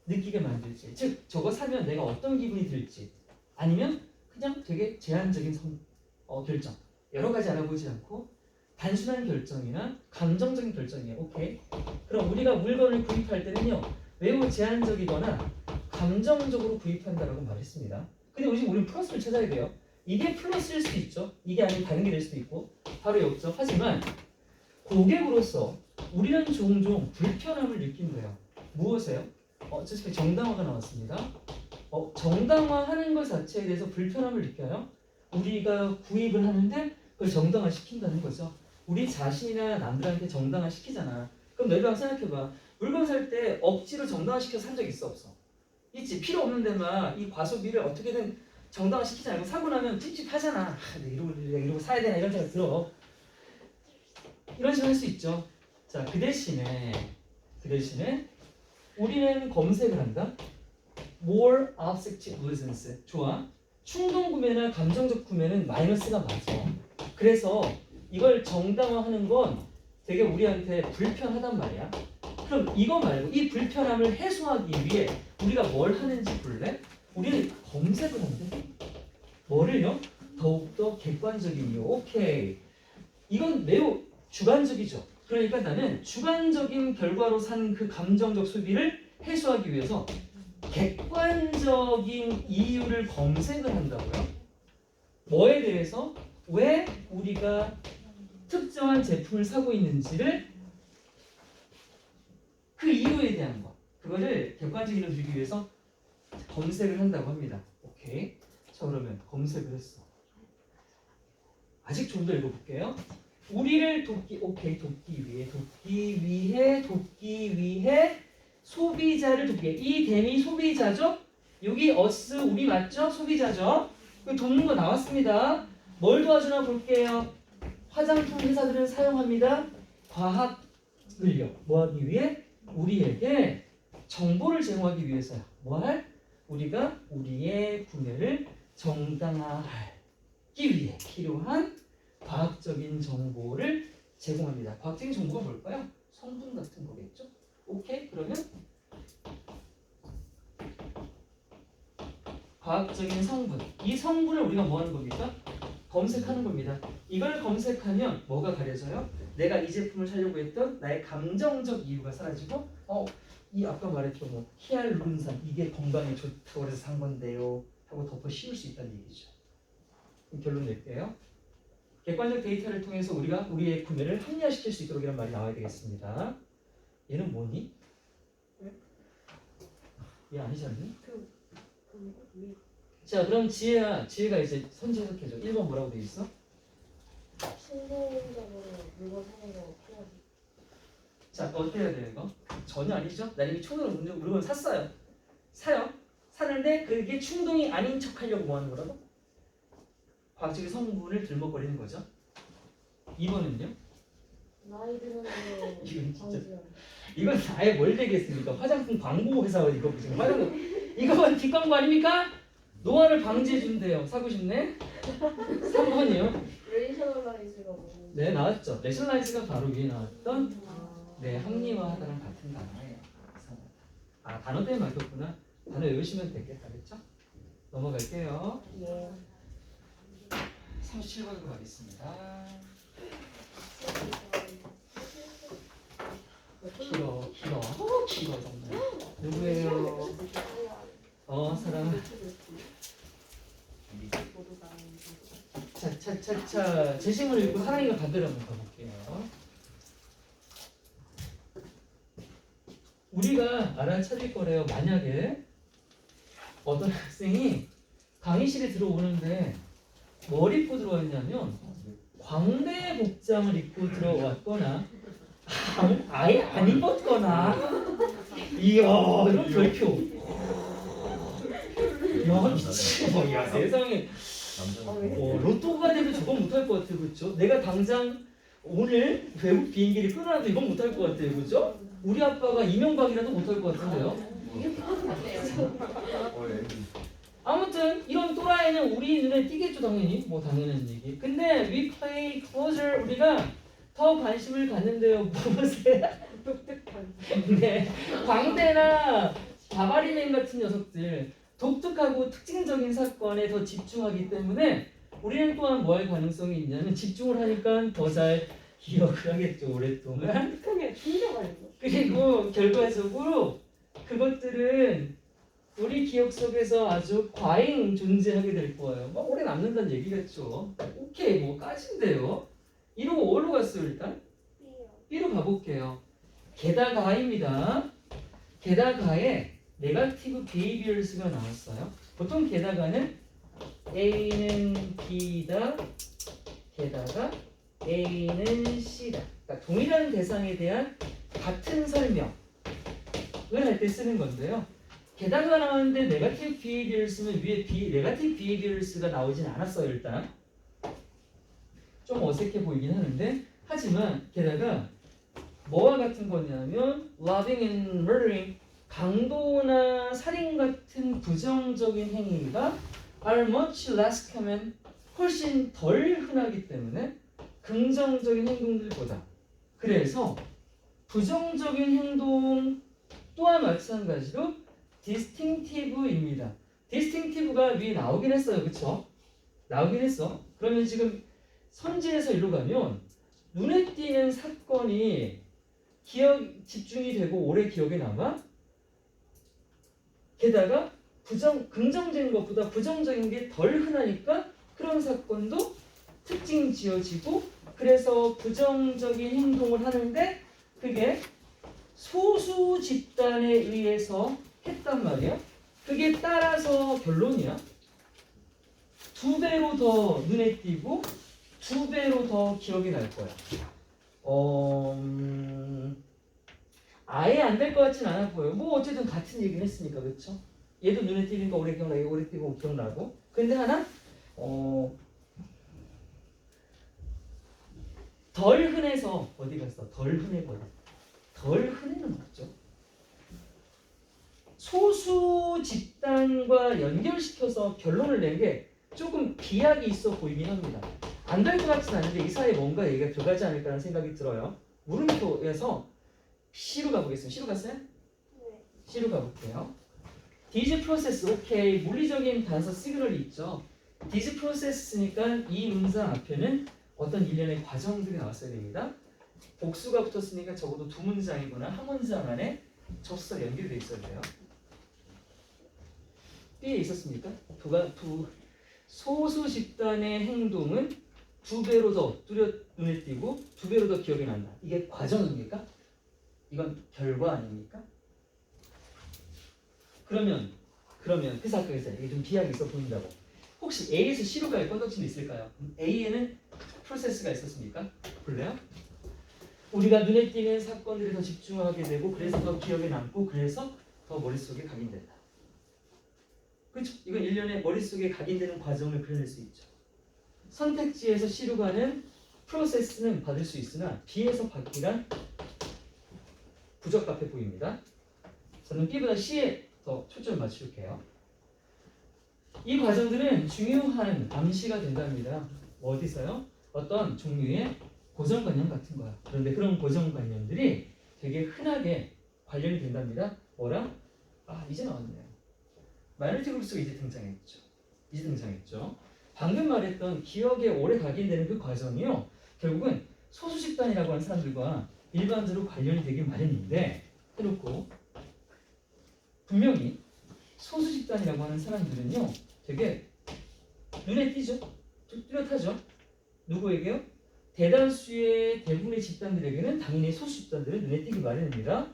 느끼게 만들지 즉 저거 사면 내가 어떤 기분이 들지 아니면 그냥 되게 제한적인 결정 여러 가지 알아보지 않고 단순한 결정이나 감정적인 결정이에요. 오케이. 그럼 우리가 물건을 구입할 때는요 매우 제한적이거나 감정적으로 구입한다라고 말했습니다. 근데 우리는 플러스를 찾아야 돼요. 이게 플러스일 수도 있죠. 이게 아니면 다른 게 될 수도 있고 바로 역적. 하지만 고객으로서 우리는 종종 불편함을 느낀대요. 무엇에요? 저쪽에 정당화가 나왔습니다. 정당화하는 것 자체에 대해서 불편함을 느껴요. 우리가 구입을 하는데 그걸 정당화 시킨다는 거죠. 우리 자신이나 남들한테 정당화 시키잖아. 그럼 너희가 한번 생각해봐. 물건 살 때 억지로 정당화 시켜서 산 적 있어 없어? 있지. 필요 없는 데만 이 과소비를 어떻게든 정당화 시키지 않고 사고 나면 찝찝하잖아. 내가 이러고 사야 되나 이런 생각 들어. 이런 식으로 할 수 있죠. 자, 그 대신에 우리는 검색을 한다. More objective reasons. 좋아. 충동 구매나 감정적 구매는 마이너스가 맞아. 그래서 이걸 정당화하는 건 되게 우리한테 불편하단 말이야. 그럼 이거 말고 이 불편함을 해소하기 위해 우리가 뭘 하는지 볼래? 우리는 검색을 한대. 뭐를요? 더욱더 객관적인 이유. 오케이. 이건 매우 주관적이죠. 그러니까 나는 주관적인 결과로 산 그 감정적 소비를 해소하기 위해서 객관적인 이유를 검색을 한다고요. 뭐에 대해서? 왜 우리가 특정한 제품을 사고 있는지를 그 이유에 대한 것. 그거를 객관적인 이유를 주기 위해서 검색을 한다고 합니다. 오케이. 자, 그러면 검색을 했어. 아직 좀 더 읽어볼게요. 우리를 돕기 위해 소비자를 돕기 위해 이 댐이 소비자죠? 여기 us 우리 맞죠? 소비자죠? 돕는 거 나왔습니다. 뭘 도와주나 볼게요. 화장품 회사들은 사용합니다. 과학을요. 뭐 하기 위해? 우리에게 정보를 제공하기 위해서야. 우리가 우리의 구매를 정당화하기 위해 필요한 과학적인 정보를 제공합니다. 과학적인 정보가 뭘까요? 성분 같은 거겠죠? 오케이? 그러면 과학적인 성분. 이 성분을 우리가 뭐 하는 겁니까? 검색하는 겁니다. 이걸 검색하면 뭐가 가려져요? 내가 이 제품을 사려고 했던 나의 감정적 이유가 사라지고 이 아까 말했던 뭐 히알루론산 이게 건강에 좋다고 해서 산 건데요 하고 덮어 씌울 수 있다는 얘기죠. 결론 낼게요. 객관적 데이터를 통해서 우리가 우리의 구매를 합리화시킬 수 있도록 이런 말이 나와야 되겠습니다. 얘는 뭐니? 얘 아니지 않니? 자, 그럼 지혜가 이제 선지 해석해줘. 1번 뭐라고 돼 있어? 충동적으로 물건 사는 거 피하기. 자, 어떻게 해야 돼요 이거? 전혀 아니죠? 나 이미 충동으로 물건 샀어요. 사요. 사는데 그게 충동이 아닌 척 하려고 뭐 하는 거라고? 과학적인 성분을 들먹거리는 거죠. 2번은요? 나이 드는 거 이건 진짜 방지하기. 이건 아예 뭘 되겠습니까? 화장품 광고 회사 이거 지금 화장품 이거만 뒷광고 아닙니까? 노화를 방지해 준대요. 사고 싶네? 3번이요. 레이셔널라이즈가 뭐? 네, 나왔죠. 레셔널라이즈가 바로 위에 나왔던 네, 합리화하다랑 같은 단어예요. 아, 단어 때문에 막혔구나. 단어 외우시면 되겠다. 그렇죠? 넘어갈게요. 예. 37번으로 가겠습니다. 길어 정말. 누구예요? 사람. 자, 제시문을 읽고 사랑이가 반대로 한번 가볼게요. 우리가 알아차릴 거래요. 만약에 어떤 학생이 강의실에 들어오는데 뭘 입고 들어왔냐면 광대 복장을 입고 들어왔거나 아예 안 입었거나 이야 이런 별표 야 미치겠어 야 세상에 로또가 돼도 저건 못할 것 같아요 그렇죠? 내가 당장 오늘 외국 비행기를 끊어놔도 이건 못할 것 같아요 그렇죠? 우리 아빠가 이명박이라도 못할 것 같은데요 아무튼 이런 또라이는 우리 눈에 띄겠죠 당연히 뭐 당연한 얘기 근데 we pay closer 우리가 더 관심을 갖는데요 무엇에? 독특한. 네 광대나 바바리맨 같은 녀석들 독특하고 특징적인 사건에 더 집중하기 때문에 우리는 또한 뭐 할 가능성이 있냐면 집중을 하니까 더 잘 기억을 하겠죠 오랫동안 독특하게 충격을 그리고 결과적으로 그것들은 우리 기억 속에서 아주 과잉 존재하게 될 거예요. 뭐 오래 남는다는 얘기겠죠. 오케이, 뭐까진데요. 이러고 어디로 갔어요 일단? B로 가볼게요. 게다가입니다. 게다가에 네거티브 비헤이비어스가 나왔어요. 보통 게다가는 A는 B다. 게다가 A는 C다. 그러니까 동일한 대상에 대한 같은 설명을 할 때 쓰는 건데요. 게다가 나왔는데 네거티브 비헤이비어스는 위에 네거티브 비헤이비어스가 나오진 않았어요 일단 좀 어색해 보이긴 하는데 하지만 게다가 뭐와 같은 거냐면 loving and murdering 강도나 살인 같은 부정적인 행위가 are much less common 훨씬 덜 흔하기 때문에 긍정적인 행동들보다 그래서 부정적인 행동 또한 마찬가지로 distinctive입니다. distinctive가 위에 나오긴 했어요. 그쵸? 나오긴 했어. 그러면 지금 선지에서 이리로 가면 눈에 띄는 사건이 집중이 되고 오래 기억에 남아 게다가 긍정적인 것보다 부정적인 게 덜 흔하니까 그런 사건도 특징 지어지고 그래서 부정적인 행동을 하는데 그게 소수 집단에 의해서 했단 말이야. 그게 따라서 결론이야. 2배로 더 눈에 띄고 2배로 더 기억이 날 거야. 아예 안 될 것 같진 않아 보여요. 뭐 어쨌든 같은 얘기는 했으니까 그렇죠? 얘도 눈에 띄니까 오래 기억나고 오래 띄고 기억나고. 근데 하나 덜 흔해서 어디 갔어? 덜 흔해 버려. 덜 흔해는 없죠. 소수 집단과 연결시켜서 결론을 낸 게 조금 비약이 있어 보이긴 합니다. 안 될 것 같진 않은데 이 사이에 뭔가 얘기가 들어가지 않을까라는 생각이 들어요. 물음표에서 C로 가보겠습니다. C로 갔어요? 네. C로 가볼게요. These process, 오케이. 물리적인 단서 시그널이 있죠. These process니까 이 문장 앞에는 어떤 일련의 과정들이 나왔어야 됩니다. 복수가 붙었으니까 적어도 두 문장이거나 한 문장 안에 접수가 연결되어 있어야 돼요. B에 있었습니까? 소수 집단의 행동은 2배로 더 눈에 띄고 2배로 더 기억이 난다. 이게 과정입니까? 이건 결과 아닙니까? 그러면 그 사건에서 이게 좀 비약이 있어 보인다고. 혹시 A에서 C로 갈 건덕지는 있을까요? A에는 프로세스가 있었습니까? 볼래요? 우리가 눈에 띄는 사건들에 더 집중하게 되고 그래서 더 기억에 남고 그래서 더 머릿속에 각인된다. 그렇죠? 이건 일련의 머릿속에 각인되는 과정을 그려낼 수 있죠. 선택지에서 C로 가는 프로세스는 받을 수 있으나 B에서 받기란 부적합해 보입니다. 저는 B보다 C에 더 초점을 맞출게요. 이 과정들은 중요한 암시가 된답니다. 뭐 어디서요? 어떤 종류의 고정관념 같은 거야. 그런데 그런 고정관념들이 되게 흔하게 관련이 된답니다. 뭐랑? 이제 나왔네요. 마이너리티 그룹스가 이제 등장했죠. 방금 말했던 기억에 오래 각인되는 그 과정이요. 결국은 소수 집단이라고 하는 사람들과 일반적으로 관련이 되긴 마련인데 해놓고 분명히 소수 집단이라고 하는 사람들은요. 되게 눈에 띄죠? 뚜렷하죠? 누구에게요? 대다수의 대부분의 집단들에게는 당연히 소수 집단들은 눈에 띄기 마련입니다.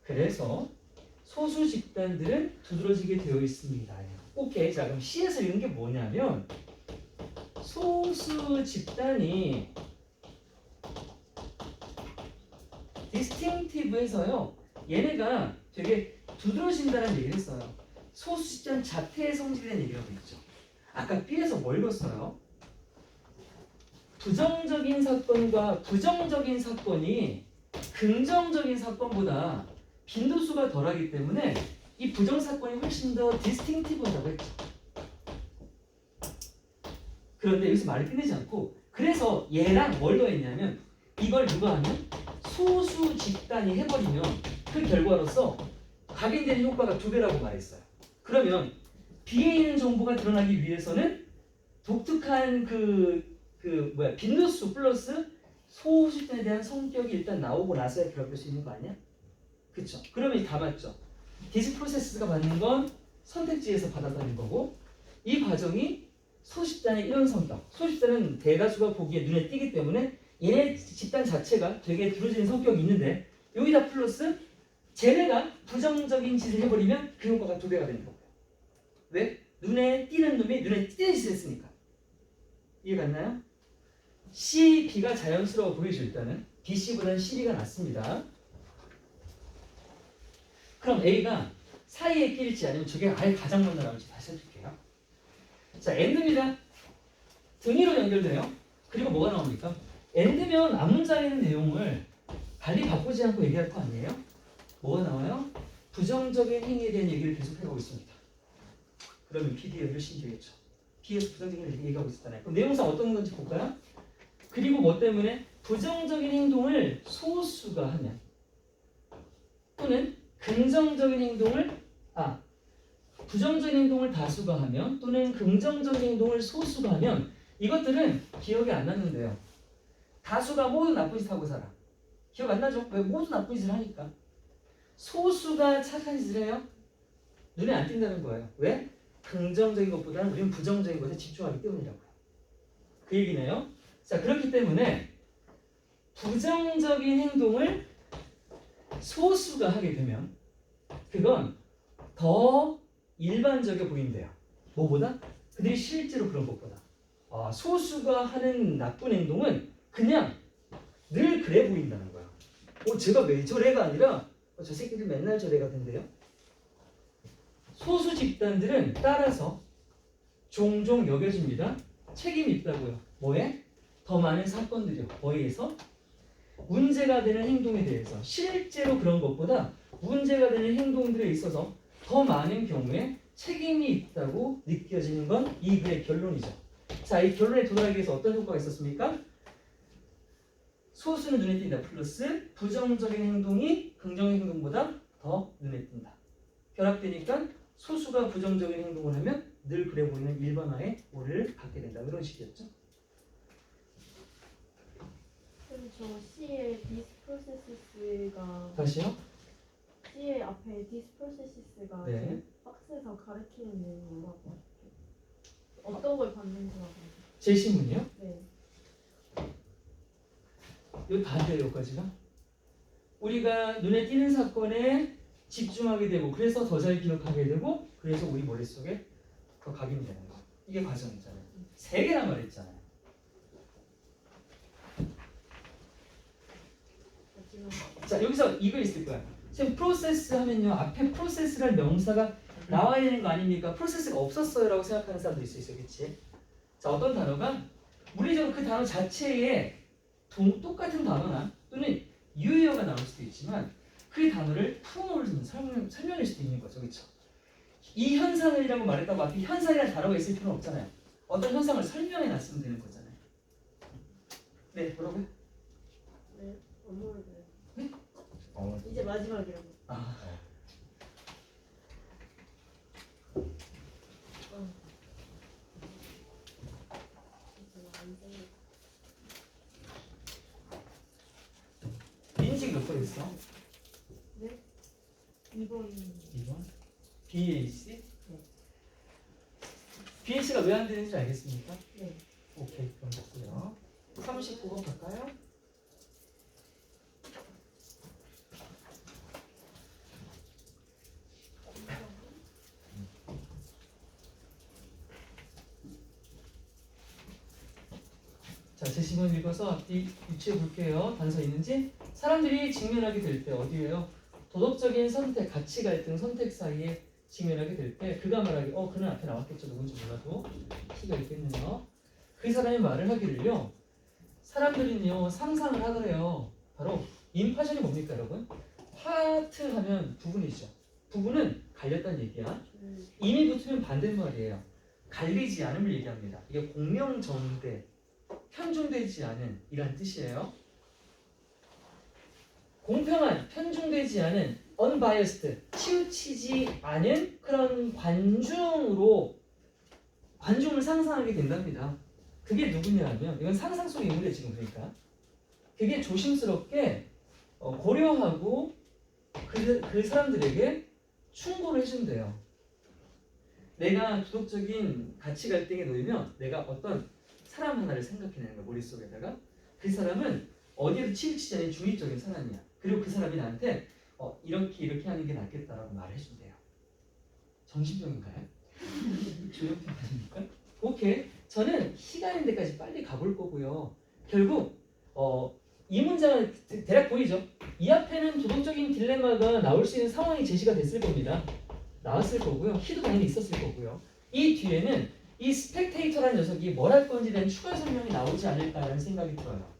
그래서 소수 집단들은 두드러지게 되어 있습니다. 오케이. 자, 그럼 C에서 이런 게 뭐냐면 소수 집단이 distinctive에서요. 얘네가 되게 두드러진다는 얘기를 했어요. 소수 집단 자체의 성질에 대한 얘기하고 있죠. 아까 B에서 뭘 봤어요? 부정적인 사건과 부정적인 사건이 긍정적인 사건보다 빈도수가 덜하기 때문에 이 부정 사건이 훨씬 더 디스팅티브하다고 했죠. 그런데 여기서 말을 끝내지 않고 그래서 얘랑 뭘 더했냐면 이걸 누가 하면 소수 집단이 해버리면 그 결과로서 각인되는 효과가 2배라고 말했어요. 그러면 B에 있는 정보가 드러나기 위해서는 독특한 빈도수 플러스 소수 집단에 대한 성격이 일단 나오고 나서야 결합될 수 있는 거 아니야? 그쵸? 그러면 다 맞죠? 디스 프로세스가 받는 건 선택지에서 받았다는 거고 이 과정이 소집단의 이런 성격 소집단은 대다수가 보기에 눈에 띄기 때문에 얘네 집단 자체가 되게 두드러지는 성격이 있는데 여기다 플러스 쟤네가 부정적인 짓을 해버리면 그 효과가 2배가 되는 거고요. 왜? 눈에 띄는 놈이 눈에 띄는 짓을 했으니까. 이해 갔나요? C, B가 자연스러워 보이죠. 일단은 B, C보다는 C, B가 낫습니다. 그럼 A가 사이에 끼일지 아니면 저게 아예 가장 먼저 나올지 다시 해줄게요. 자, AND입니다. 등위로 연결돼요. 그리고 뭐가 나옵니까? AND면 앞문장에 있는 내용을 달리 바꾸지 않고 얘기할 거 아니에요? 뭐가 나와요? 부정적인 행위에 대한 얘기를 계속 해가고 있습니다. 그러면 PD에 열심히 되겠죠. B에서 부정적인 행위를 얘기하고 있었잖아요. 그럼 내용상 어떤 건지 볼까요? 그리고 뭐 때문에 부정적인 행동을 소수가 하면 또는 긍정적인 행동을 부정적인 행동을 다수가 하면 또는 긍정적인 행동을 소수가 하면 이것들은 기억이 안 났는데요. 다수가 모두 나쁜 짓 하고 살아. 기억 안 나죠? 왜? 모두 나쁜 짓을 하니까. 소수가 착한 짓을 해요? 눈에 안 띈다는 거예요. 왜? 긍정적인 것보다는 우리는 부정적인 것에 집중하기 때문이라고요. 그 얘기네요. 자, 그렇기 때문에 부정적인 행동을 소수가 하게 되면 그건 더 일반적이어 보인대요. 뭐보다? 그들이 실제로 그런 것보다. 소수가 하는 나쁜 행동은 그냥 늘 그래 보인다는 거야. 제가 왜 저래가 아니라 저 새끼들 맨날 저래가 된대요. 소수 집단들은 따라서 종종 여겨집니다. 책임이 있다고요. 뭐에? 더 많은 사건들이요. 뭐에서? 문제가 되는 행동에 대해서 실제로 그런 것보다 문제가 되는 행동들에 있어서 더 많은 경우에 책임이 있다고 느껴지는 건 이 글의 결론이죠. 자, 이 결론에 도달하기 위해서 어떤 효과가 있었습니까? 소수는 눈에 띈다 플러스 부정적인 행동이 긍정적인 행동보다 더 눈에 띈다. 결합되니까 소수가 부정적인 행동을 하면 늘 그래 보이는 일반화의 오류를 갖게 된다. 이런 식이었죠. 그럼 저 C의 this processes가 다시요? C의 앞에 this processes가 네. 박스에서 가르치는 내용이 뭐라고? 어떤 걸 받는지가 제시문이요? 네. 요 반대예요, 여기까지가. 우리가 눈에 띄는 사건에 집중하게 되고 그래서 더 잘 기억하게 되고 그래서 우리 머릿속에 더 각인되는 거. 이게 과정이잖아요. 3개란 말했잖아요. 자, 여기서 이거 있을 거야. 지금 프로세스 하면요. 앞에 프로세스라는 명사가 나와야 되는 거 아닙니까? 프로세스가 없었어요 라고 생각하는 사람도 있어요. 그치? 자, 어떤 단어가 물리적으로 그 단어 자체에 똑같은 단어나 또는 유효어가 나올 수도 있지만 그 단어를 품어를 설명할 수도 있는 거죠. 그렇죠? 이 현상이라고 말했다고 앞에 현상이라는 단어가 있을 필요는 없잖아요. 어떤 현상을 설명해 놨으면 되는 거잖아요. 네, 뭐라고요? 네, 업무를 네. 어. 이제 마지막이라고. 아, 인식 몇 번 있어? 2번 2번? BAC? BAC가 왜 안 되는지 알겠습니까? 네. 오케이, 그럼 됐고요. 39번 갈까요? 자, 제시문 읽어서 앞뒤 유추해 볼게요. 단서 있는지. 사람들이 직면하게 될 때 어디예요? 도덕적인 선택, 가치 갈등, 선택 사이에 직면하게 될 때 그가 말하기, 그는 앞에 나왔겠죠. 누군지 몰라도 키가 있겠네요. 그 사람이 말을 하기를요. 사람들은요 상상을 하더래요. 바로 임파션이 뭡니까, 여러분? 파트 하면 부분이죠. 부분은 갈렸다는 얘기야. 임이 붙으면 반대말이에요. 갈리지 않음을 얘기합니다. 이게 공명정대, 편중되지 않은 이란 뜻이에요. 공평한, 편중되지 않은 unbiased, 치우치지 않은 그런 관중을 상상하게 된답니다. 그게 누구냐면 이건 상상 속의 인물이에요. 지금 그러니까 그게 조심스럽게 고려하고 그 사람들에게 충고를 해준대요. 내가 도덕적인 가치 갈등에 놓이면 내가 어떤 사람 하나를 생각해내는 거야. 머릿속에다가 그 사람은 어디에도 치우치지 않은 중립적인 사람이야. 그리고 그 사람이 나한테 이렇게 하는 게 낫겠다라고 말을 해준대요. 정신병인가요? 조용필 아닙니까? 오케이. 저는 시간인 데까지 빨리 가볼 거고요. 결국 이 문장은 대략 보이죠? 이 앞에는 도덕적인 딜레마가 나올 수 있는 상황이 제시가 됐을 겁니다. 나왔을 거고요. 희도 당연히 있었을 거고요. 이 뒤에는 이 스펙테이터라는 녀석이 뭘 할 건지에 대한 추가 설명이 나오지 않을까라는 생각이 들어요.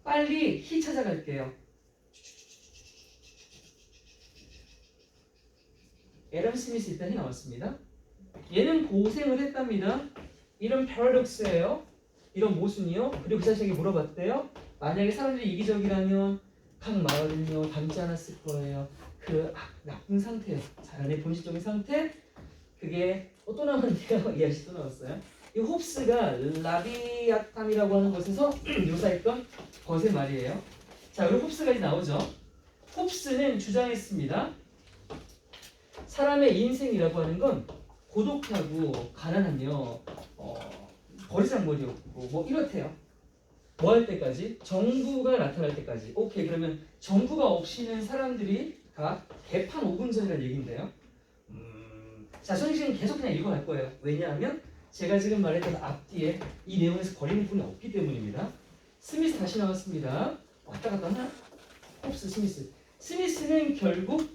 빨리 희 찾아갈게요. 애덤 스미스 일단 희 나왔습니다. 얘는 고생을 했답니다. 이런 패러독스예요. 이런 모순이요. 그리고 그 자식에게 물어봤대요. 만약에 사람들이 이기적이라면 각 마을은요 닮지 않았을 거예요. 그 나쁜 상태, 자연의 본질적인 상태, 그게 또 나왔는데요. 이 아저씨 또 나왔어요. 이 홉스가 라비아탐이라고 하는 곳에서 묘사했던 것의 말이에요. 자, 그리고 홉스까지 나오죠. 홉스는 주장했습니다. 사람의 인생이라고 하는 건 고독하고 가난하며 버리장머리였고 뭐 이렇대요. 뭐 할 때까지? 정부가 나타날 때까지. 오케이, 그러면 정부가 없이는 사람들이 다 개판 5분 전이라는 얘기인데요. 자, 저는 지금 계속 그냥 읽어갈 거예요. 왜냐하면 제가 지금 말했던 앞뒤에 이 내용에서 버리는 부분이 없기 때문입니다. 스미스 다시 나왔습니다. 왔다 갔다 하나? 홉스, 스미스. 스미스는 결국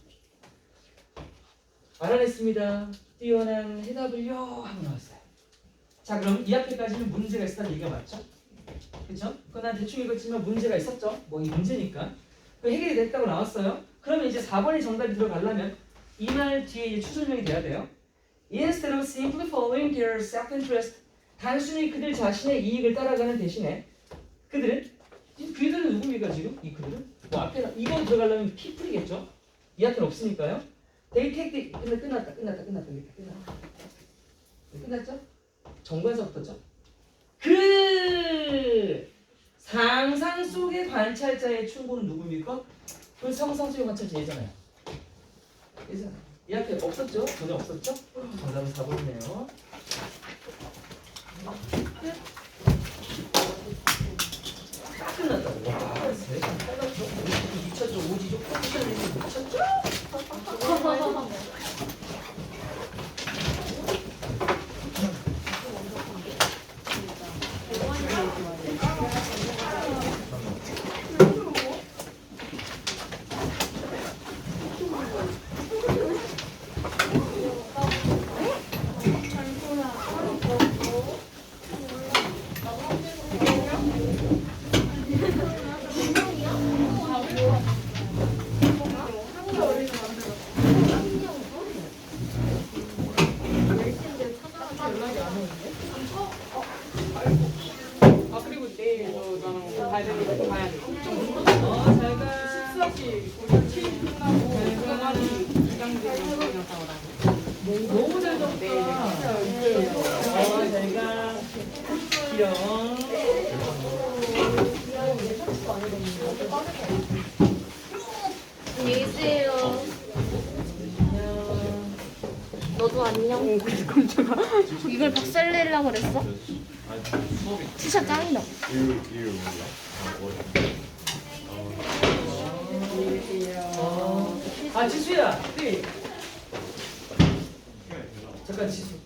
알아냈습니다. 뛰어난 해답을요 하고 나왔어요. 자, 그럼 이 앞에까지는 문제가 있었다는 얘기가 맞죠? 그렇죠? 그건 난 대충 읽었지만 문제가 있었죠? 뭐 이 문제니까. 해결이 됐다고 나왔어요. 그러면 이제 4번이 정답이 들어가려면 이 말 뒤에 이제 추설명이 돼야 돼요. Instead of simply following their self-interest, 단순히 그들 자신의 이익을 따라가는 대신에 그들은 누굽니까 지금? 이 그들은? 뭐 앞에 이거 들어가려면 people이겠죠? 이 앞에는 없으니까요. They take the 끝났다. 끝났죠? 정관서부터죠. 그 상상 속의 관찰자의 충고는 누굽니까? 그 상상 속의 관찰자 얘잖아요. 이 앞에 없었죠? 전혀 없었죠? 정답은 4번이네요. 딱 끝났다고. 와, 세상 빨랐죠? 미쳤죠? 오지죠? 포지션이 미쳤죠? 너무 잘 잤다. 잘가. 귀여워. 안녕히 계세요. 너도 안녕. 이걸 박살내려고 그랬어? 티셔츠 짱이다. 아 지수야. 네. 잠깐 지수.